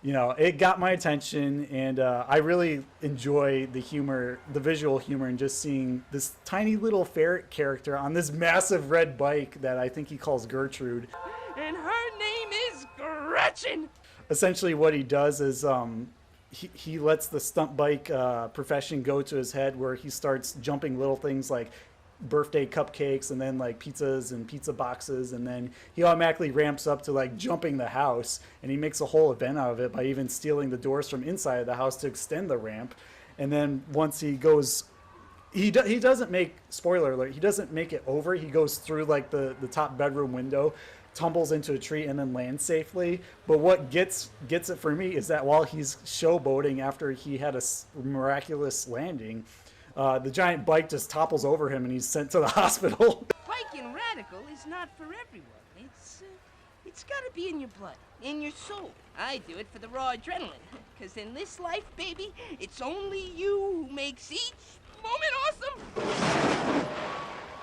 you know, it got my attention, and I really enjoy the humor, the visual humor, and just seeing this tiny little ferret character on this massive red bike that I think he calls Gertrude. And her name is Gretchen. Essentially what he does is he lets the stunt bike profession go to his head, where he starts jumping little things like birthday cupcakes and then like pizzas and pizza boxes, and then he automatically ramps up to like jumping the house, and he makes a whole event out of it by even stealing the doors from inside of the house to extend the ramp. And then once he goes, he doesn't make, spoiler alert, he doesn't make it over. He goes through like the top bedroom window, tumbles into a tree, and then lands safely. But what gets it for me is that while he's showboating after he had a miraculous landing, the giant bike just topples over him and he's sent to the hospital. Biking radical is not for everyone. It's gotta be in your blood, in your soul. I do it for the raw adrenaline. Cause in this life, baby, it's only you who makes each moment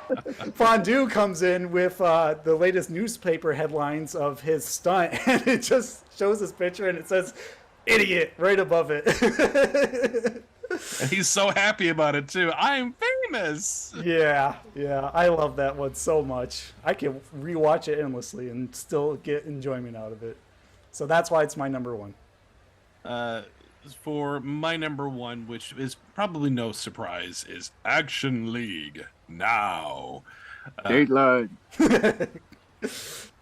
awesome. Fondue comes in with the latest newspaper headlines of his stunt, and it just shows his picture and it says "idiot" right above it. And he's so happy about it too. I'm famous. Yeah, I love that one so much. I can rewatch it endlessly and still get enjoyment out of it. So that's why it's my number 1. For my number 1, which is probably no surprise, is Action League Now. Dateline.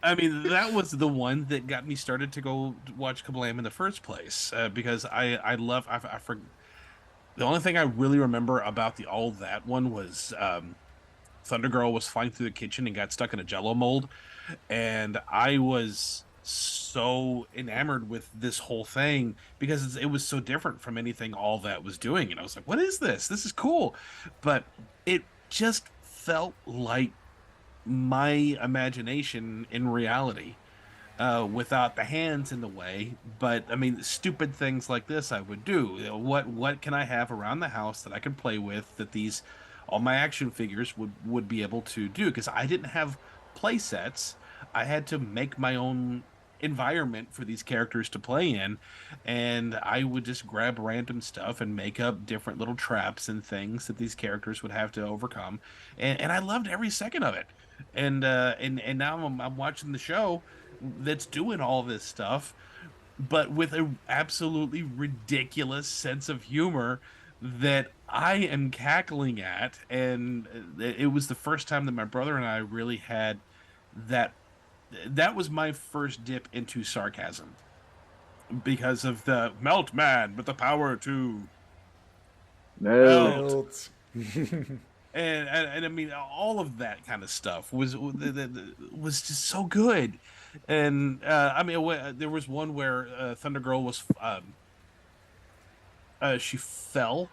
I mean, that was the one that got me started to go watch KaBlam in the first place, because I the only thing I really remember about all that one was Thunder Girl was flying through the kitchen and got stuck in a Jello mold, and I was so enamored with this whole thing because it was so different from anything All That was doing, and I was like, "What is this? This is cool," but it just felt like my imagination in reality. Without the hands in the way, but I mean, stupid things like this I would do. You know, what can I have around the house that I can play with that all my action figures would be able to do? Because I didn't have play sets. I had to make my own environment for these characters to play in, and I would just grab random stuff and make up different little traps and things that these characters would have to overcome, and I loved every second of it. And now I'm watching the show that's doing all this stuff, but with an absolutely ridiculous sense of humor that I am cackling at. And it was the first time that my brother and I really had that. That was my first dip into sarcasm because of the melt man with the power to melt. And I mean, all of that kind of stuff was just so good. And I mean, there was one where Thunder Girl was she fell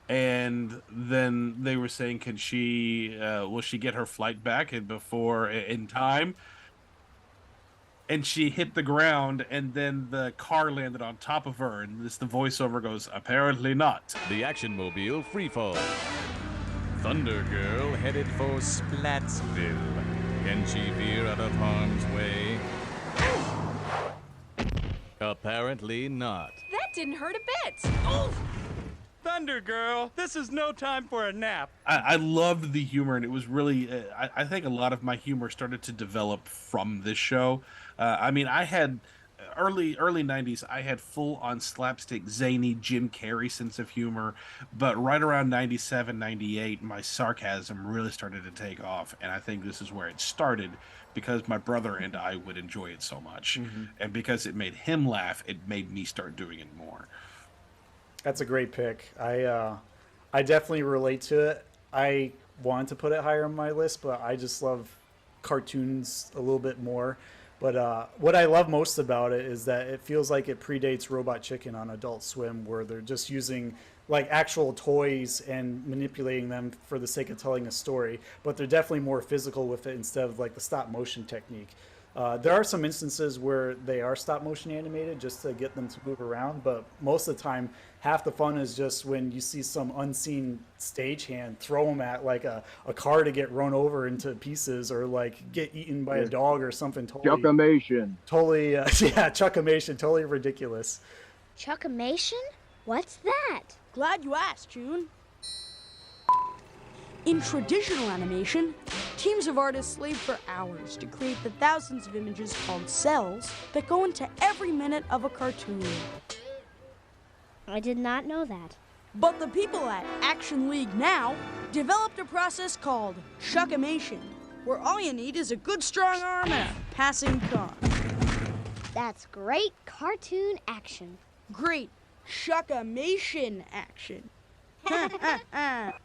And then they were saying, can she, will she get her flight back in time? And she hit the ground, and then the car landed on top of her, and the voiceover goes, apparently not. The Action-mobile Freefall. Thunder Girl headed for Splatsville. Can she veer out of harm's way? Apparently not. That didn't hurt a bit. Oof! Thunder Girl, this is no time for a nap. I loved the humor, and it was really, I think a lot of my humor started to develop from this show. I mean, I had early 90s, I had full-on slapstick, zany Jim Carrey sense of humor, but right around 97, 98, my sarcasm really started to take off, and I think this is where it started, because my brother and I would enjoy it so much, and because it made him laugh, it made me start doing it more. That's a great pick. I definitely relate to it. I wanted to put it higher on my list, but I just love cartoons a little bit more. But what I love most about it is that it feels like it predates Robot Chicken on Adult Swim, where they're just using like actual toys and manipulating them for the sake of telling a story. But they're definitely more physical with it instead of like the stop motion technique. There are some instances where they are stop motion animated just to get them to move around, but most of the time, half the fun is just when you see some unseen stagehand throw them at like a car to get run over into pieces, or like get eaten by a dog or something. Chuckamation. Totally, yeah, Chuckamation, totally ridiculous. Chuckamation? What's that? Glad you asked, June. In traditional animation, teams of artists slave for hours to create the thousands of images called cells that go into every minute of a cartoon. I did not know that. But the people at Action League Now developed a process called Chuckamation, where all you need is a good strong arm and a passing car. That's great cartoon action. Great Chuckamation action.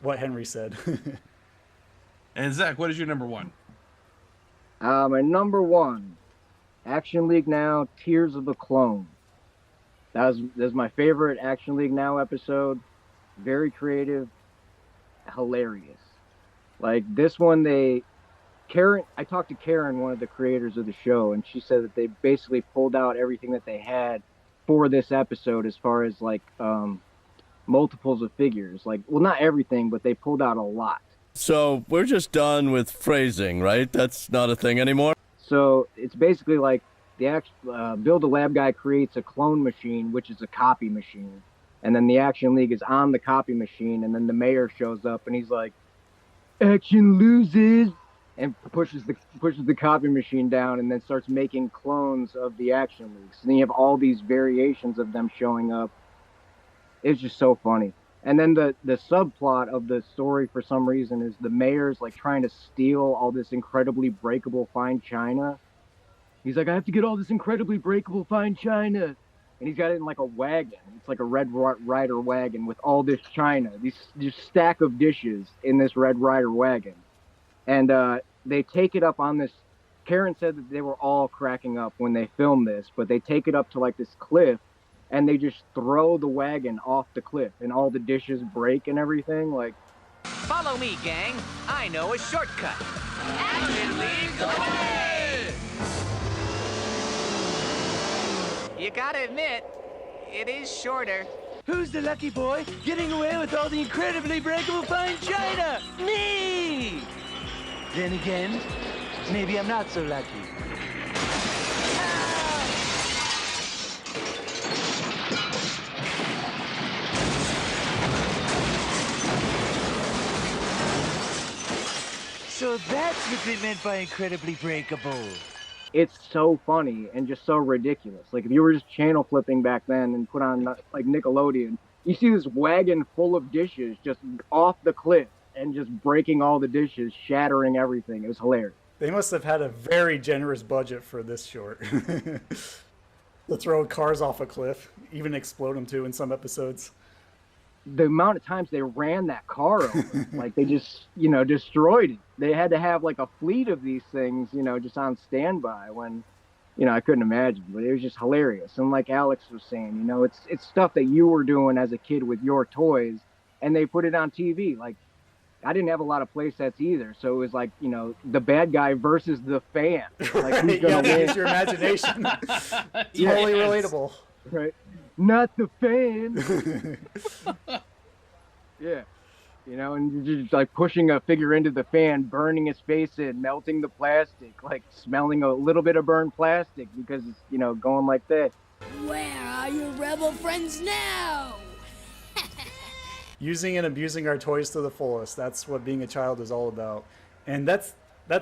What Henry said. And Zach, what is your number one? My number one, Action League Now, Tears of the Clone. That was my favorite Action League Now episode. Very creative, hilarious. Like this one, I talked to Karen, one of the creators of the show, and she said that they basically pulled out everything that they had for this episode as far as like multiples of figures. Like, well, not everything, but they pulled out a lot. So we're just done with phrasing, right? That's not a thing anymore? So it's basically like Bill the Lab Guy creates a clone machine, which is a copy machine. And then the Action League is on the copy machine, and then the mayor shows up and he's like, Action loses, and pushes the copy machine down and then starts making clones of the Action Leagues. And then you have all these variations of them showing up. It's just so funny. And then the subplot of the story for some reason is the mayor's like trying to steal all this incredibly breakable fine china. He's like, I have to get all this incredibly breakable fine china. And he's got it in like a wagon. It's like a Red Ryder wagon with all this china, this stack of dishes in this Red Ryder wagon. And they take it up on this. Karen said that they were all cracking up when they filmed this, but they take it up to like this cliff and they just throw the wagon off the cliff and all the dishes break and everything. Like, Follow me, gang. I know a shortcut. Action League away! You gotta admit, it is shorter. Who's the lucky boy getting away with all the incredibly breakable fine china? Me! Then again, maybe I'm not so lucky. So that's what they meant by incredibly breakable. it's so funny and just so ridiculous. Like if you were just channel flipping back then and put on like Nickelodeon, you see this wagon full of dishes just off the cliff and just breaking all the dishes, shattering everything. It was hilarious. They must have had a very generous budget for this short. To throw cars off a cliff, even explode them too in some episodes. The amount of times they ran that car over, like they just, destroyed it. They had to have like a fleet of these things, just on standby when, I couldn't imagine, but it was just hilarious. And like Alex was saying, it's stuff that you were doing as a kid with your toys, and they put it on TV. Like, I didn't have a lot of play sets either, so it was like, you know, the bad guy versus the fan. Like, who's gonna win? Use your imagination. Totally relatable. Right. Not the fan. Yeah. You know, and you're just like pushing a figure into the fan, burning his face in, melting the plastic, like smelling a little bit of burned plastic because it's, you know, going like that. Where are your rebel friends now? Using and abusing our toys to the fullest. That's what being a child is all about. And that's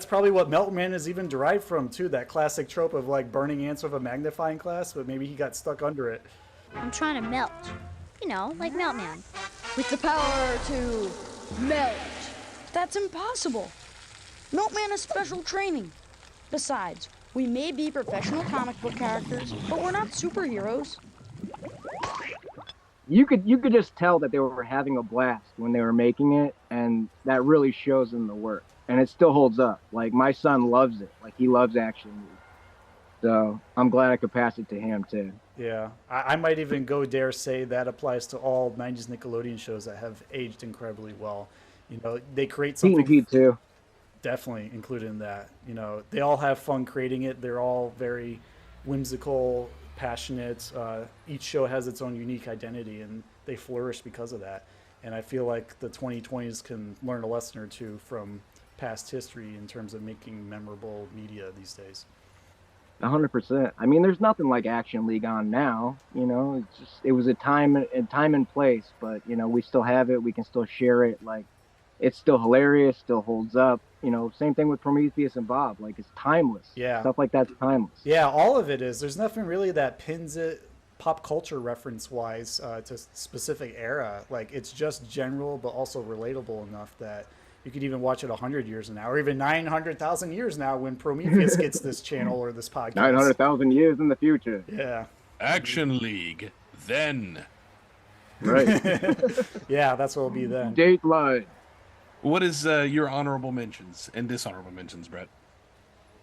probably what Meltman is even derived from, too. That classic trope of, like, burning ants with a magnifying glass, but maybe he got stuck under it. I'm trying to melt. You know, like Meltman. With the power to melt. That's impossible. Meltman has special training. Besides, we may be professional comic book characters, but we're not superheroes. You could just tell that they were having a blast when they were making it, and that really shows in the work. And it still holds up. Like, my son loves it. Like, he loves action movies. So I'm glad I could pass it to him too. Yeah, I might even dare say that applies to all 90s Nickelodeon shows that have aged incredibly well. You know, they create something. Pete too. Definitely included in that. You know, they all have fun creating it. They're all very whimsical, passionate. Each show has its own unique identity, and they flourish because of that. And I feel like the 2020s can learn a lesson or two from past history in terms of making memorable media these days. 100%. I mean, there's nothing like Action League on now. You know, it was a time and place, but you know, we still have it. We can still share it. Like, it's still hilarious, still holds up. You know, same thing with Prometheus and Bob. Like, it's timeless. Yeah. Stuff like that's timeless. Yeah, all of it is. There's nothing really that pins it pop culture reference wise to specific era. Like, it's just general, but also relatable enough that you could even watch it 100 years from now, or even 900,000 years now when Prometheus gets this channel or this podcast. 900,000 years in the future. Yeah. Action League, then. Right. Yeah, that's what it'll be then. Dateline. What is your honorable mentions and dishonorable mentions, Brett?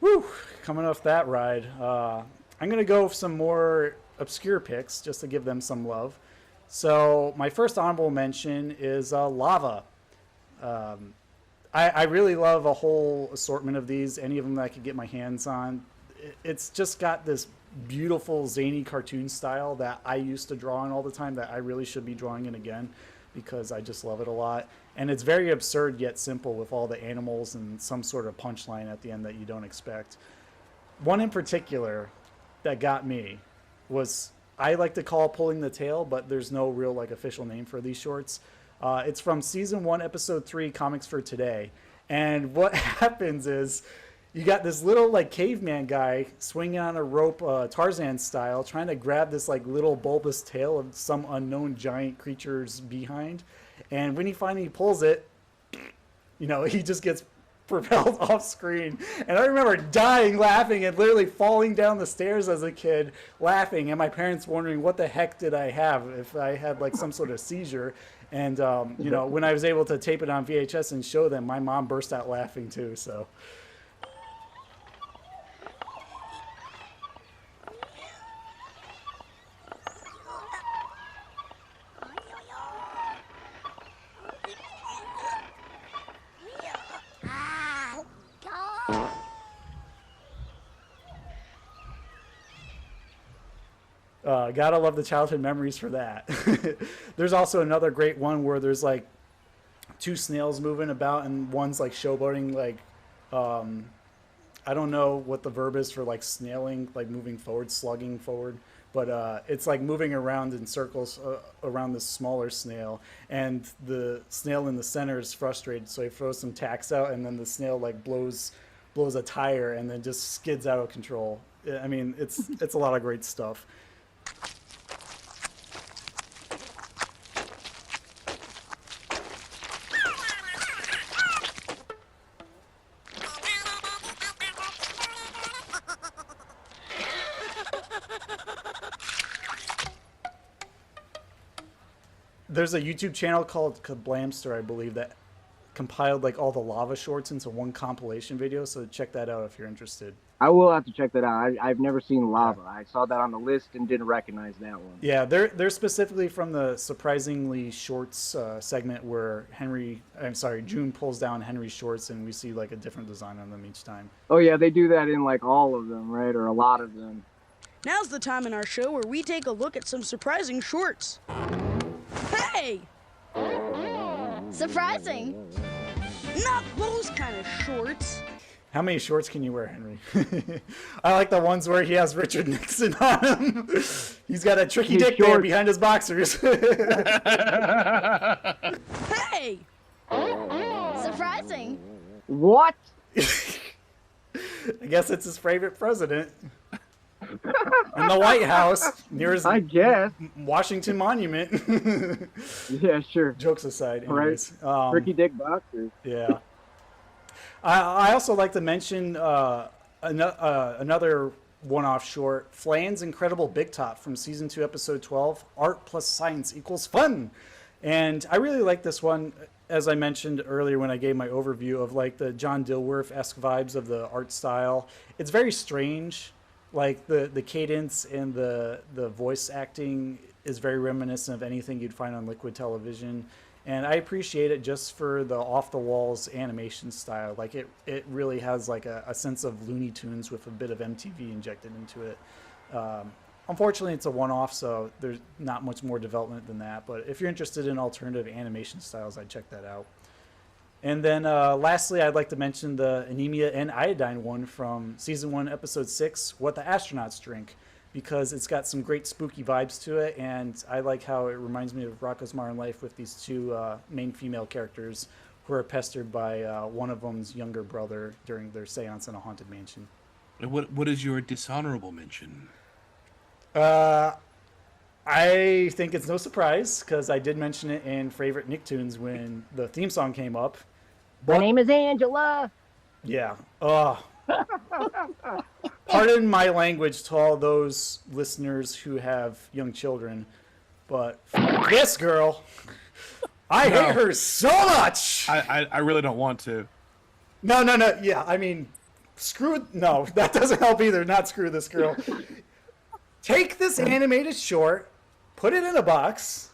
Woo! Coming off that ride, I'm going to go with some more obscure picks just to give them some love. So my first honorable mention is Lava. I really love a whole assortment of these, any of them that I could get my hands on. It's just got this beautiful, zany cartoon style that I used to draw in all the time that I really should be drawing in again because I just love it a lot. And it's very absurd yet simple with all the animals and some sort of punchline at the end that you don't expect. One in particular that got me was, I like to call Pulling the Tail, but there's no real like official name for these shorts. It's from season 1, episode 3, Comics for Today. And what happens is you got this little like caveman guy swinging on a rope, Tarzan style, trying to grab this like little bulbous tail of some unknown giant creature's behind. And when he finally pulls it, you know, he just gets propelled off screen. And I remember dying laughing and literally falling down the stairs as a kid laughing, and my parents wondering what the heck did I have, if I had like some sort of seizure. And you know, when I was able to tape it on VHS and show them, my mom burst out laughing too. So gotta love the childhood memories for that. There's also another great one where there's like 2 snails moving about and one's like showboating, like I don't know what the verb is for like snailing, like moving forward, slugging forward, but it's like moving around in circles around this smaller snail, and the snail in the center is frustrated, so he throws some tacks out, and then the snail like blows a tire and then just skids out of control. I mean, it's a lot of great stuff. There's a YouTube channel called KaBlamsters, I believe, that compiled like all the lava shorts into one compilation video. So check that out if you're interested. I will have to check that out. I've never seen Lava. I saw that on the list and didn't recognize that one. Yeah, they're specifically from the surprisingly shorts segment where June pulls down Henry's shorts and we see like a different design on them each time. Oh yeah, they do that in like all of them, right? Or a lot of them. Now's the time in our show where we take a look at some surprising shorts. Hey! Surprising. Not those kind of shorts. How many shorts can you wear, Henry? I like the ones where he has Richard Nixon on him. He's got a tricky dick there behind his boxers. Hey! Surprising. What? I guess it's his favorite president. In the White House, near his Washington Monument. Yeah, sure. Jokes aside, anyways. Right. Tricky dick boxers. Yeah. I also like to mention another one-off short, Flan's Incredible Big Top from Season 2, Episode 12, Art plus Science equals Fun. And I really like this one, as I mentioned earlier when I gave my overview of like the John Dilworth-esque vibes of the art style. It's very strange. Like the cadence and the voice acting is very reminiscent of anything you'd find on Liquid Television. And I appreciate it just for the off-the-walls animation style. Like it really has like a sense of Looney Tunes with a bit of MTV injected into it. Unfortunately, it's a one-off, so there's not much more development than that. But if you're interested in alternative animation styles, I'd check that out. And then lastly, I'd like to mention the anemia and iodine one from Season 1, Episode 6, What the Astronauts Drink, because it's got some great spooky vibes to it, and I like how it reminds me of Rocko's Modern Life with these two main female characters who are pestered by one of them's younger brother during their seance in a haunted mansion. What is your dishonorable mention? I think it's no surprise, because I did mention it in Favorite Nicktoons when the theme song came up. My name is Angela. Yeah. Pardon my language to all those listeners who have young children, but this girl, I hate her so much. I really don't want to. No. Yeah, I mean, no, that doesn't help either. Not screw this girl. Take this animated short, put it in a box,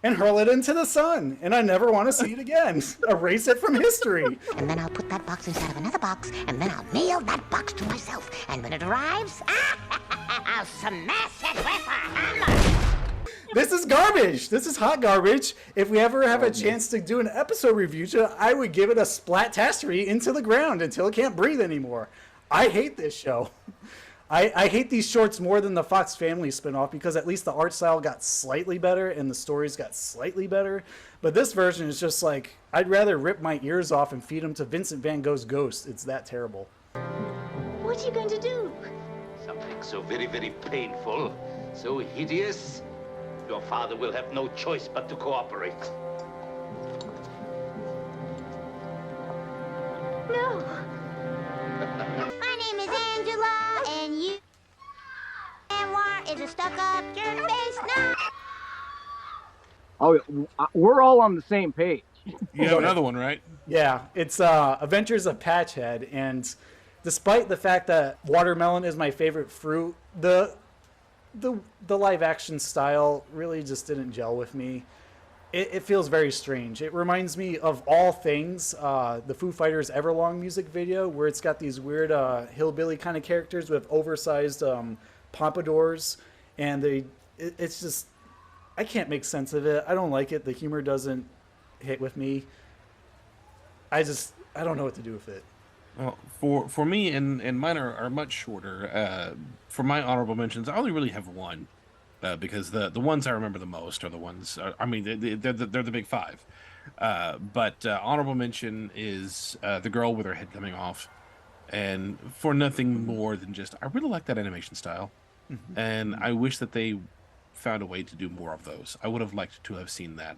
and hurl it into the sun, and I never want to see it again. Erase it from history. And then I'll put that box inside of another box, and then I'll mail that box to myself. And when it arrives, I'll smash it with a hammer. This is garbage. This is hot garbage. If we ever have a chance to do an episode review, I would give it a Splat-tastic into the ground until it can't breathe anymore. I hate this show. I hate these shorts more than the Fox Family spinoff because at least the art style got slightly better and the stories got slightly better. But this version is just like, I'd rather rip my ears off and feed them to Vincent van Gogh's ghost. It's that terrible. What are you going to do? Something so very, very painful, so hideous, your father will have no choice but to cooperate. No. My name is Angela, and you... Memoir is a stuck-up jerk face now. Oh, we're all on the same page. You have another one, right? Yeah, it's Adventures of Patchhead, and despite the fact that watermelon is my favorite fruit, the live-action style really just didn't gel with me. It feels very strange. It reminds me of all things, the Foo Fighters Everlong music video, where it's got these weird hillbilly kind of characters with oversized pompadours, and it's just, I can't make sense of it. I don't like it. The humor doesn't hit with me. I don't know what to do with it. Well, for me, and mine are much shorter. For my honorable mentions, I only really have one. Because the ones I remember the most are the ones. They're the big five. But honorable mention is the girl with her head coming off, and for nothing more than just I really like that animation style, and I wish that they found a way to do more of those. I would have liked to have seen that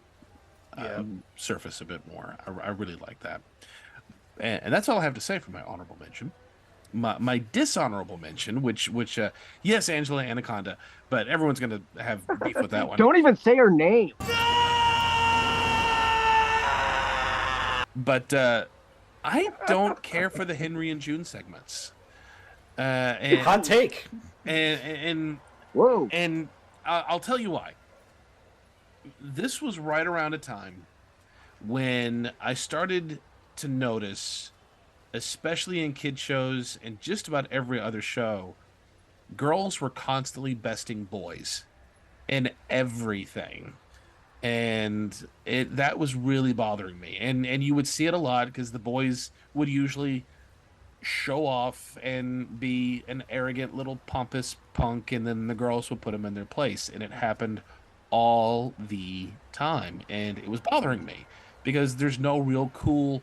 surface a bit more. I really like that, and that's all I have to say for my honorable mention. My dishonorable mention, which yes, Angela Anaconda, but everyone's gonna have beef with that one. Don't even say her name. But I don't care for the Henry and June segments. And, hot take. And whoa. And I'll tell you why. This was right around a time when I started to notice, especially in kid shows and just about every other show, girls were constantly besting boys in everything. And that was really bothering me. And you would see it a lot because the boys would usually show off and be an arrogant little pompous punk, and then the girls would put them in their place. And it happened all the time. And it was bothering me because there's no real cool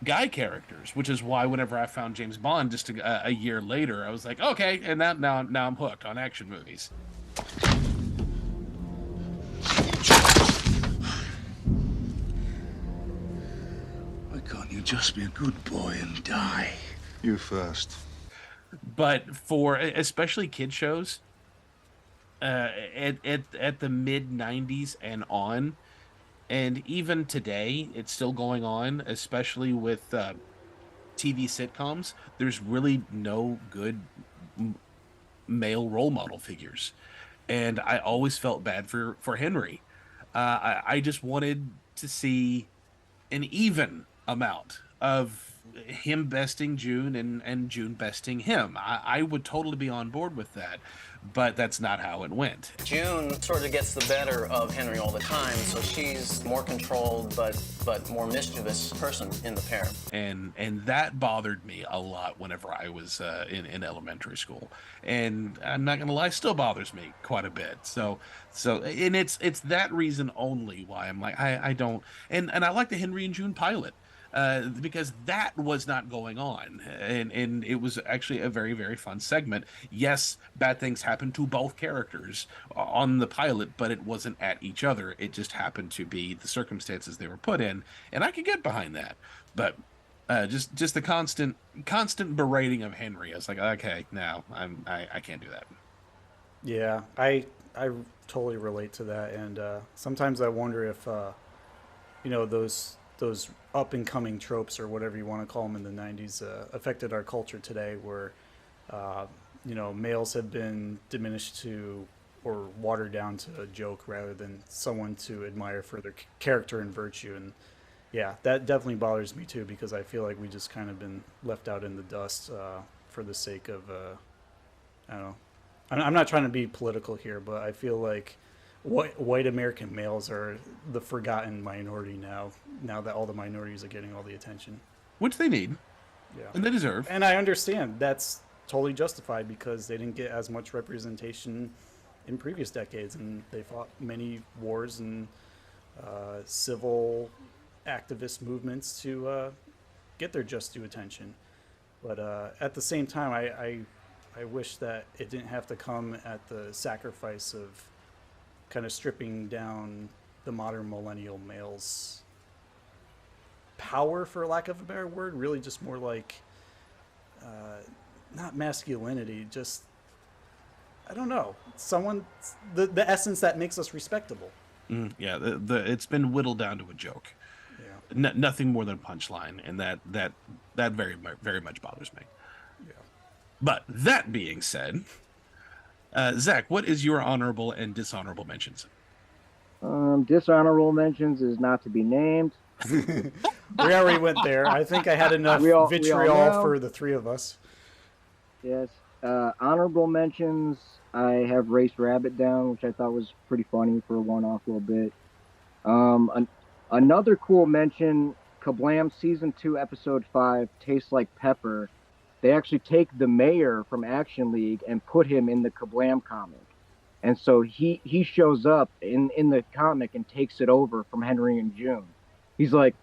guy characters, which is why whenever I found James Bond just a year later, I was like, okay, and now I'm hooked on action movies. Why can't you just be a good boy and die? You first. But for especially kid shows, at the mid 90s and on, and even today, it's still going on, especially with TV sitcoms. There's really no good male role model figures. And I always felt bad for Henry. I just wanted to see an even amount of him besting June and June besting him. I would totally be on board with that, but that's not how it went. June sort of gets the better of Henry all the time, so she's more controlled but more mischievous person in the pair. And that bothered me a lot whenever I was in elementary school. And I'm not gonna lie, still bothers me quite a bit. So and it's that reason only why I'm like I don't and I like the Henry and June pilot. Because that was not going on, and it was actually a very, very fun segment. Yes, bad things happened to both characters on the pilot, but it wasn't at each other. It just happened to be the circumstances they were put in, and I could get behind that. But just the constant berating of Henry, I was like, okay, no, I can't do that. Yeah, I totally relate to that, and sometimes I wonder if those up-and-coming tropes, or whatever you want to call them, in the 90s affected our culture today, where males have been diminished to or watered down to a joke rather than someone to admire for their character and virtue. And yeah, that definitely bothers me too, because I feel like we just kind of been left out in the dust for the sake of I don't know. I'm not trying to be political here, but I feel like white American males are the forgotten minority now that all the minorities are getting all the attention. Which they need. Yeah. And they deserve. And I understand that's totally justified because they didn't get as much representation in previous decades, and they fought many wars and civil activist movements to get their just due attention. But at the same time, I wish that it didn't have to come at the sacrifice of kind of stripping down the modern millennial males' power, for lack of a better word, really just more like not masculinity, just I don't know, the essence that makes us respectable. Yeah, it's been whittled down to a joke. Yeah, nothing more than a punchline, and that very, very much bothers me. Yeah. But that being said, Zach, what is your honorable and dishonorable mentions? Dishonorable mentions is not to be named. We already went there. I think I had enough vitriol for the three of us. Yes. Honorable mentions, I have Race Rabbit down, which I thought was pretty funny for a one-off little bit. Another cool mention, KaBlam Season 2, Episode 5, Tastes Like Pepper. They actually take the mayor from Action League and put him in the KaBlam comic. And so he shows up in the comic and takes it over from Henry and June. He's like,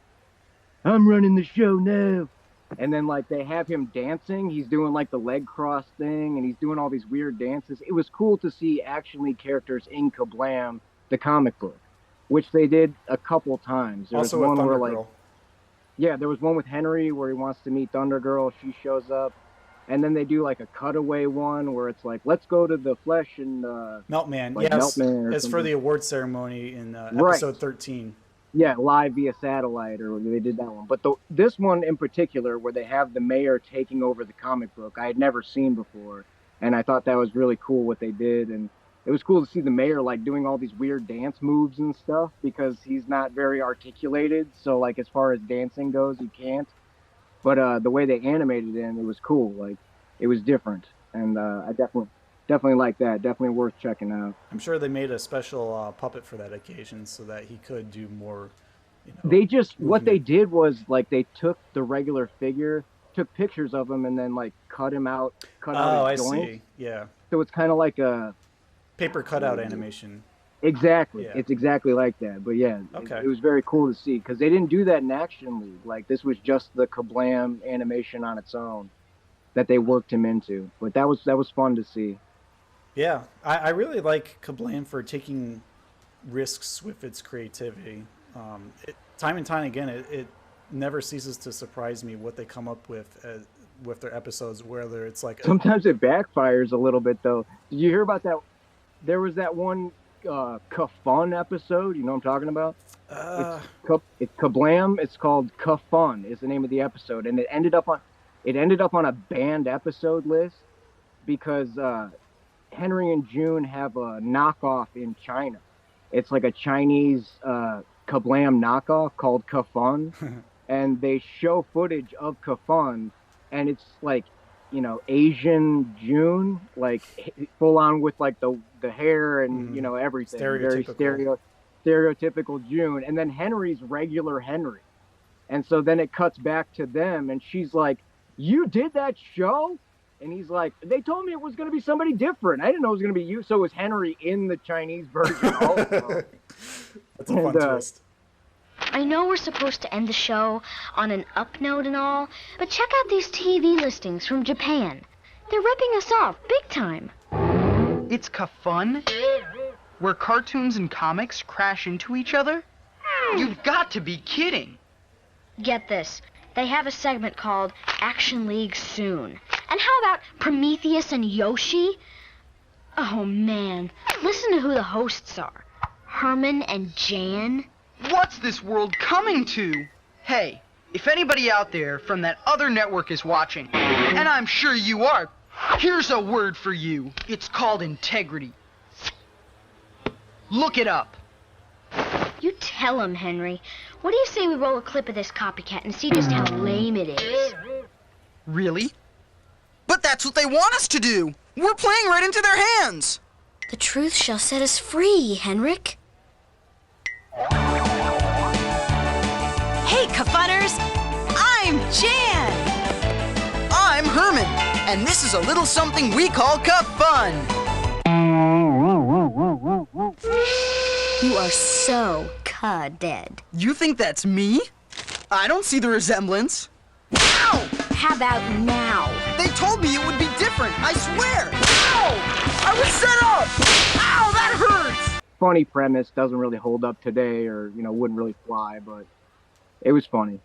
I'm running the show now. And then, like, they have him dancing. He's doing, like, the leg cross thing, and he's doing all these weird dances. It was cool to see Action League characters in KaBlam, the comic book, which they did a couple times. There also was one Thunder where, Girl. like, yeah, there was one with Henry where he wants to meet Thunder Girl. She shows up. And then they do, like, a cutaway one where it's like, let's go to the Flesh and... Meltman, like yes. Meltman It's something. for the award ceremony in episode 13. Yeah, live via satellite, or they did that one. But this one in particular, where they have the mayor taking over the comic book, I had never seen before, and I thought that was really cool what they did. And it was cool to see the mayor like doing all these weird dance moves and stuff because he's not very articulated. So like as far as dancing goes, he can't. But the way they animated it was cool. Like it was different, and I definitely like that. Definitely worth checking out. I'm sure they made a special puppet for that occasion so that he could do more. They just what they did was like they took the regular figure, took pictures of him, and then like cut out his joints. See. Yeah. So it's kind of like a paper cutout animation. Exactly. Yeah. It's exactly like that. But yeah, okay. It was very cool to see because they didn't do that in Action League. Like this was just the KaBlam animation on its own that they worked him into. But that was fun to see. Yeah, I really like KaBlam for taking risks with its creativity. Time and time again, it never ceases to surprise me what they come up with their episodes, whether it's like... Sometimes it backfires a little bit, though. Did you hear about that? There was that one Ka-Fun episode, you know what I'm talking about? It's KaBlam, it's called Ka-Fun is the name of the episode, and it ended up on a banned episode list because... Henry and June have a knockoff in China. It's like a Chinese KaBlam knockoff called Ka-Fun, and they show footage of Ka-Fun, and it's like, Asian June, like full on with like the hair and everything, very stereotypical June, and then Henry's regular Henry, and so then it cuts back to them, and she's like, "You did that show?" And he's like, they told me it was going to be somebody different. I didn't know it was going to be you. So it was Henry in the Chinese version also. That's a fun twist. I know we're supposed to end the show on an up note and all, but check out these TV listings from Japan. They're ripping us off big time. It's Ka-Fun? Where cartoons and comics crash into each other? You've got to be kidding. Get this. They have a segment called Action League Soon. And how about Prometheus and Yoshi? Oh, man. Listen to who the hosts are. Herman and Jan. What's this world coming to? Hey, if anybody out there from that other network is watching, and I'm sure you are, here's a word for you. It's called integrity. Look it up. You tell him, Henry. What do you say we roll a clip of this copycat and see just how lame it is? Really? But that's what they want us to do! We're playing right into their hands! The truth shall set us free, Henrik. Hey, Ka-Funners! I'm Jan! I'm Herman, and this is a little something we call Ka-Fun! You are so Ka-dead. You think that's me? I don't see the resemblance. Ow! How about now? They told me it would be different, I swear! Ow! I was set up! Ow, that hurts! Funny premise, doesn't really hold up today, or, wouldn't really fly, but it was funny.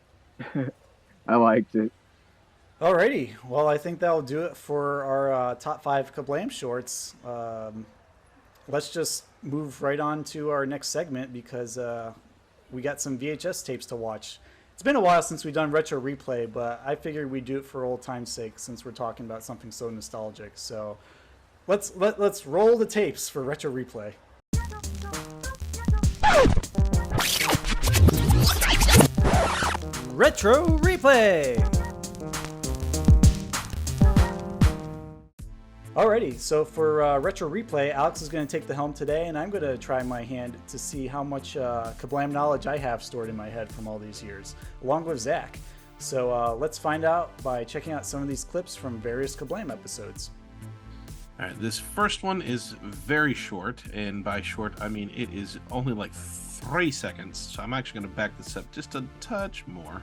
I liked it. Alrighty, well, I think that'll do it for our top 5 KaBlam shorts. Let's just move right on to our next segment because we got some VHS tapes to watch. It's been a while since we've done retro replay, but I figured we'd do it for old time's sake since we're talking about something so nostalgic. So let's roll the tapes for retro replay. Retro replay. Alrighty, so for retro replay, Alex is going to take the helm today, and I'm going to try my hand to see how much KaBlam knowledge I have stored in my head from all these years, along with Zach. So let's find out by checking out some of these clips from various KaBlam episodes. All right, this first one is very short, and by short, I mean it is only like 3 seconds, so I'm actually going to back this up just a touch more.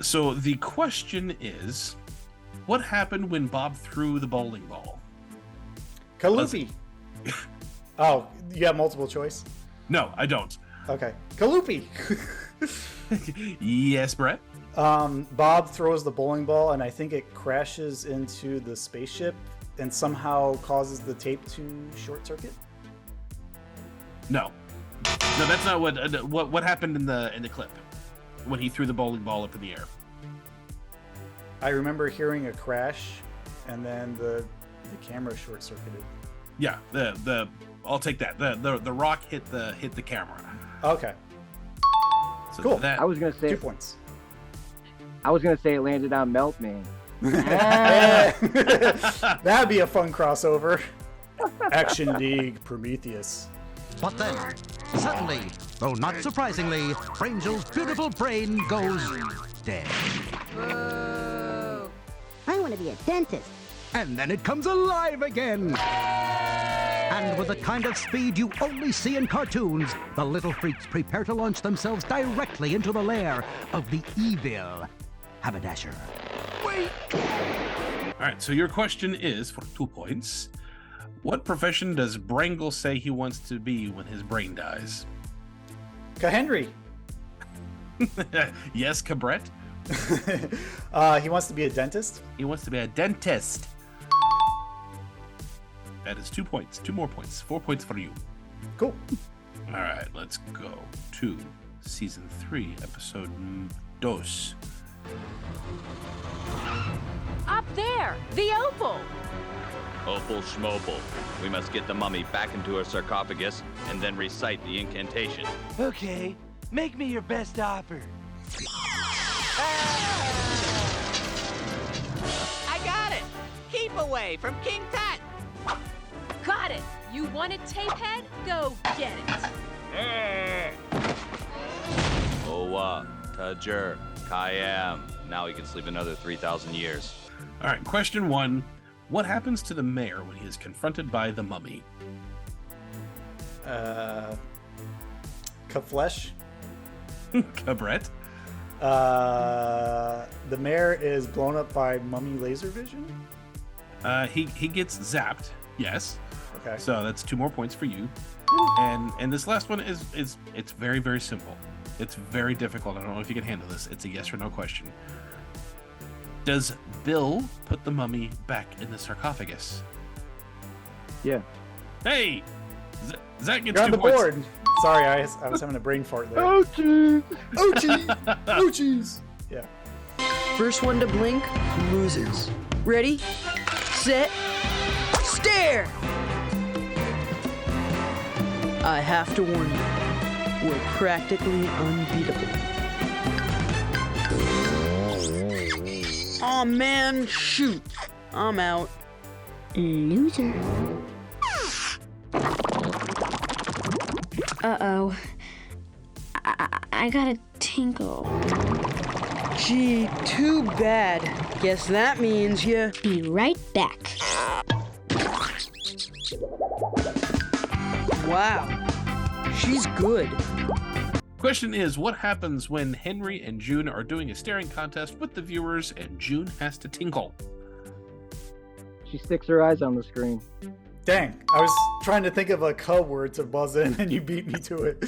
So the question is, what happened when Bob threw the bowling ball? Kalupi. Oh, you got multiple choice? No, I don't. Okay. Kalupi. Yes, Brett? Bob throws the bowling ball, and I think it crashes into the spaceship and somehow causes the tape to short circuit. No, that's not what happened in the clip when he threw the bowling ball up in the air. I remember hearing a crash, and then the camera short circuited. Yeah, I'll take that. The rock hit the camera. Okay. So cool. I was gonna say 2 points. I was gonna say it landed on Meltman. That'd be a fun crossover. Action League Prometheus. But then, suddenly, though not surprisingly, Frangel's beautiful brain goes dead. I want to be a dentist. And then it comes alive again. And with the kind of speed you only see in cartoons, the little freaks prepare to launch themselves directly into the lair of the evil Haberdasher. Wait! All right, so your question is, for 2 points, what profession does Brangle say he wants to be when his brain dies? Henry. Yes, Brett? He wants to be a dentist. He wants to be a dentist. That is 2 points. 2 more points. 4 points for you. Cool. All right, let's go to season 3, episode 2. Up there, the opal. Opal schmopal. We must get the mummy back into her sarcophagus and then recite the incantation. Okay, make me your best offer. I got it. Keep away from King Tut. Got it. You want it, Tapehead? Go get it. Owa, Tudger, Kayam. Now he can sleep another 3,000 years. All right, question 1. What happens to the mayor when he is confronted by the mummy? Ka-flesh. Brett? The mayor is blown up by mummy laser vision? He gets zapped, yes. Okay. So that's 2 more points for you. And this last one is it's very, very simple. It's very difficult. I don't know if you can handle this. It's a yes or no question. Does Bill put the mummy back in the sarcophagus? Yeah. Hey! Zach gets You're on 2 the points. board. Sorry, I was having a brain fart there. Oh, jeez. Oh, jeez. Oh, jeez. Yeah. First one to blink loses. Ready, set, stare! I have to warn you, we're practically unbeatable. Aw, man, shoot. I'm out. Loser. Uh-oh. I got a tinkle. Gee, too bad. Guess that means you... Be right back. Wow. She's good. Question is, what happens when Henry and June are doing a staring contest with the viewers and June has to tinkle? She sticks her eyes on the screen. Dang, I was trying to think of a cub word to buzz in and you beat me to it.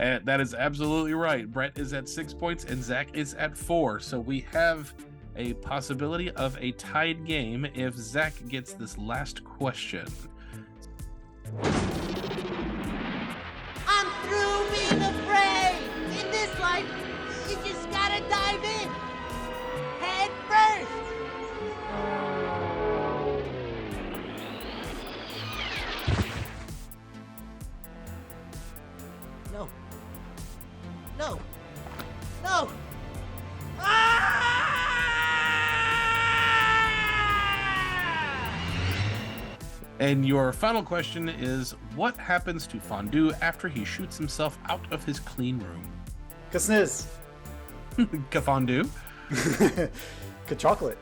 And that is absolutely right. Brett is at 6 points and Zach is at 4. So we have a possibility of a tied game if Zach gets this last question. I'm through being afraid. In this life, you just gotta dive in. Head first. No. No. No. And your final question is, what happens to Fondue after he shoots himself out of his clean room? Ka-sniz. Ka-fondue? Ka-chocolate.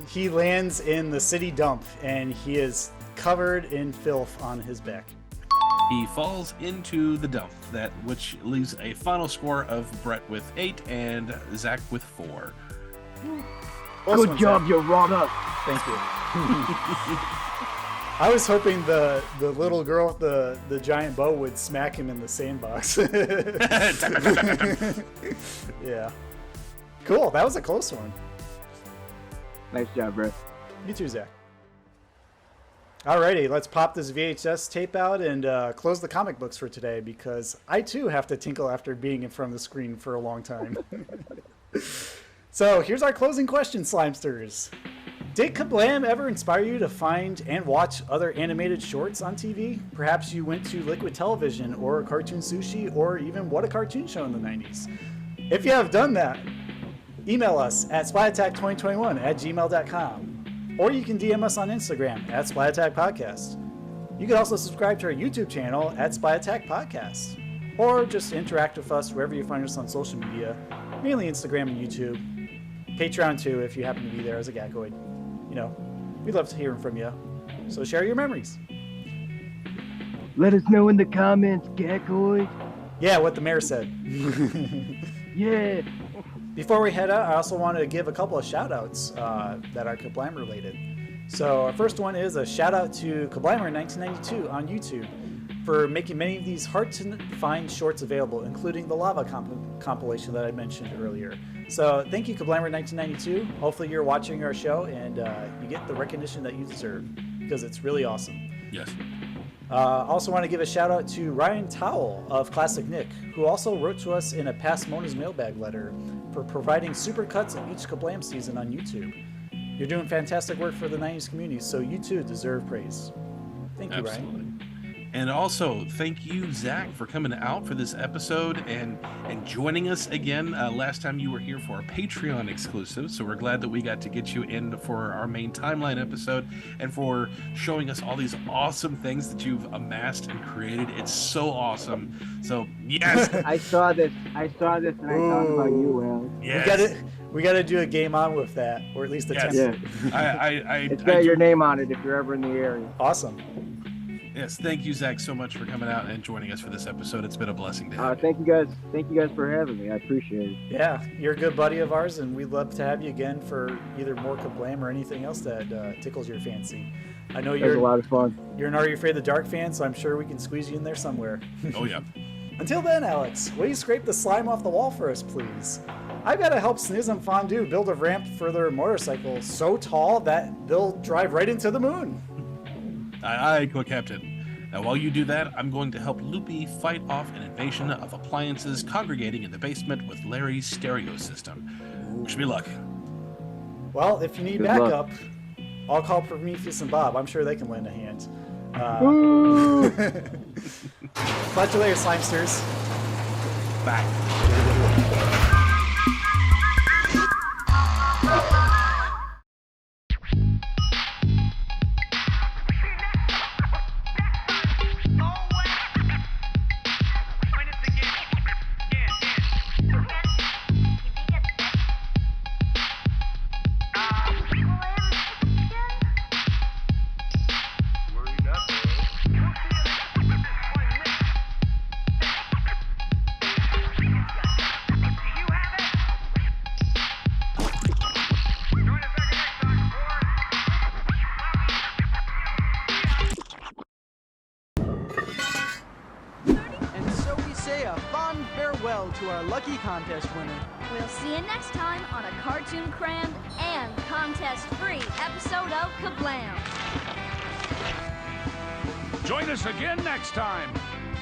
He lands in the city dump and he is covered in filth on his back. He falls into the dump, which leaves a final score of Brett with 8 and Zach with 4. Good job, you runner. Thank you. I was hoping the little girl with the giant bow would smack him in the sandbox. Yeah. Cool. That was a close one. Nice job, Brett. You too, Zach. Alrighty, let's pop this VHS tape out and close the comic books for today because I too have to tinkle after being in front of the screen for a long time. So here's our closing question, Slimesters. Did KaBlam ever inspire you to find and watch other animated shorts on TV? Perhaps you went to Liquid Television or Cartoon Sushi or even What a Cartoon Show in the 90s. If you have done that, email us at splatattack2021@gmail.com. Or you can DM us on Instagram at Splat Attack Podcast. You can also subscribe to our YouTube channel at Splat Attack Podcast. Or just interact with us wherever you find us on social media, mainly Instagram and YouTube. Patreon too, if you happen to be there as a Gackoid. You know, we'd love to hear from you. So share your memories. Let us know in the comments, Gackoid. Yeah, what the mayor said. Yeah. Before we head out, I also want to give a couple of shout-outs that are KaBlam related. So our first one is a shout-out to KaBlammer1992 on YouTube for making many of these hard-to-find shorts available, including the lava compilation that I mentioned earlier. So thank you, KaBlammer1992. Hopefully you're watching our show and you get the recognition that you deserve, because it's really awesome. Yes. Also want to give a shout out to Ryan Towell of Classic Nick, who also wrote to us in a past Mona's mailbag letter for providing supercuts of each KaBlam season on YouTube. You're doing fantastic work for the 90s community, so you too deserve praise. Thank you, Absolutely. Ryan. And also, thank you, Zach, for coming out for this episode and joining us again. Last time you were here for a Patreon exclusive, so we're glad that we got to get you in for our main timeline episode and for showing us all these awesome things that you've amassed and created. It's so awesome. So, yes. I saw this and I thought about you, Will. Yes. We got to do a game on with that, or at least attempt. Yes. Yeah. It's got your name on it if you're ever in the area. Awesome. Yes, thank you, Zach, so much for coming out and joining us for this episode. It's been a blessing to have you. Thank you guys. Thank you guys for having me. I appreciate it. Yeah, you're a good buddy of ours, and we'd love to have you again for either more KaBlam or anything else that tickles your fancy. I know you're a lot of fun. You're an Are You Afraid of the Dark fan, so I'm sure we can squeeze you in there somewhere. Oh, yeah. Until then, Alex, will you scrape the slime off the wall for us, please? I've got to help Sniz and Fondue build a ramp for their motorcycle so tall that they'll drive right into the moon. Aye, Co-Captain. Now, while you do that, I'm going to help Loopy fight off an invasion of appliances congregating in the basement with Larry's stereo system. Wish me luck. Well, if you need backup, I'll call Prometheus and Bob. I'm sure they can lend a hand. Catch you later, Slimesters. Bye. To our lucky contest winner. We'll see you next time on a cartoon-crammed and contest-free episode of KaBlam. Join us again next time.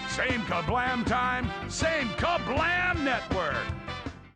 Same KaBlam time, same KaBlam network.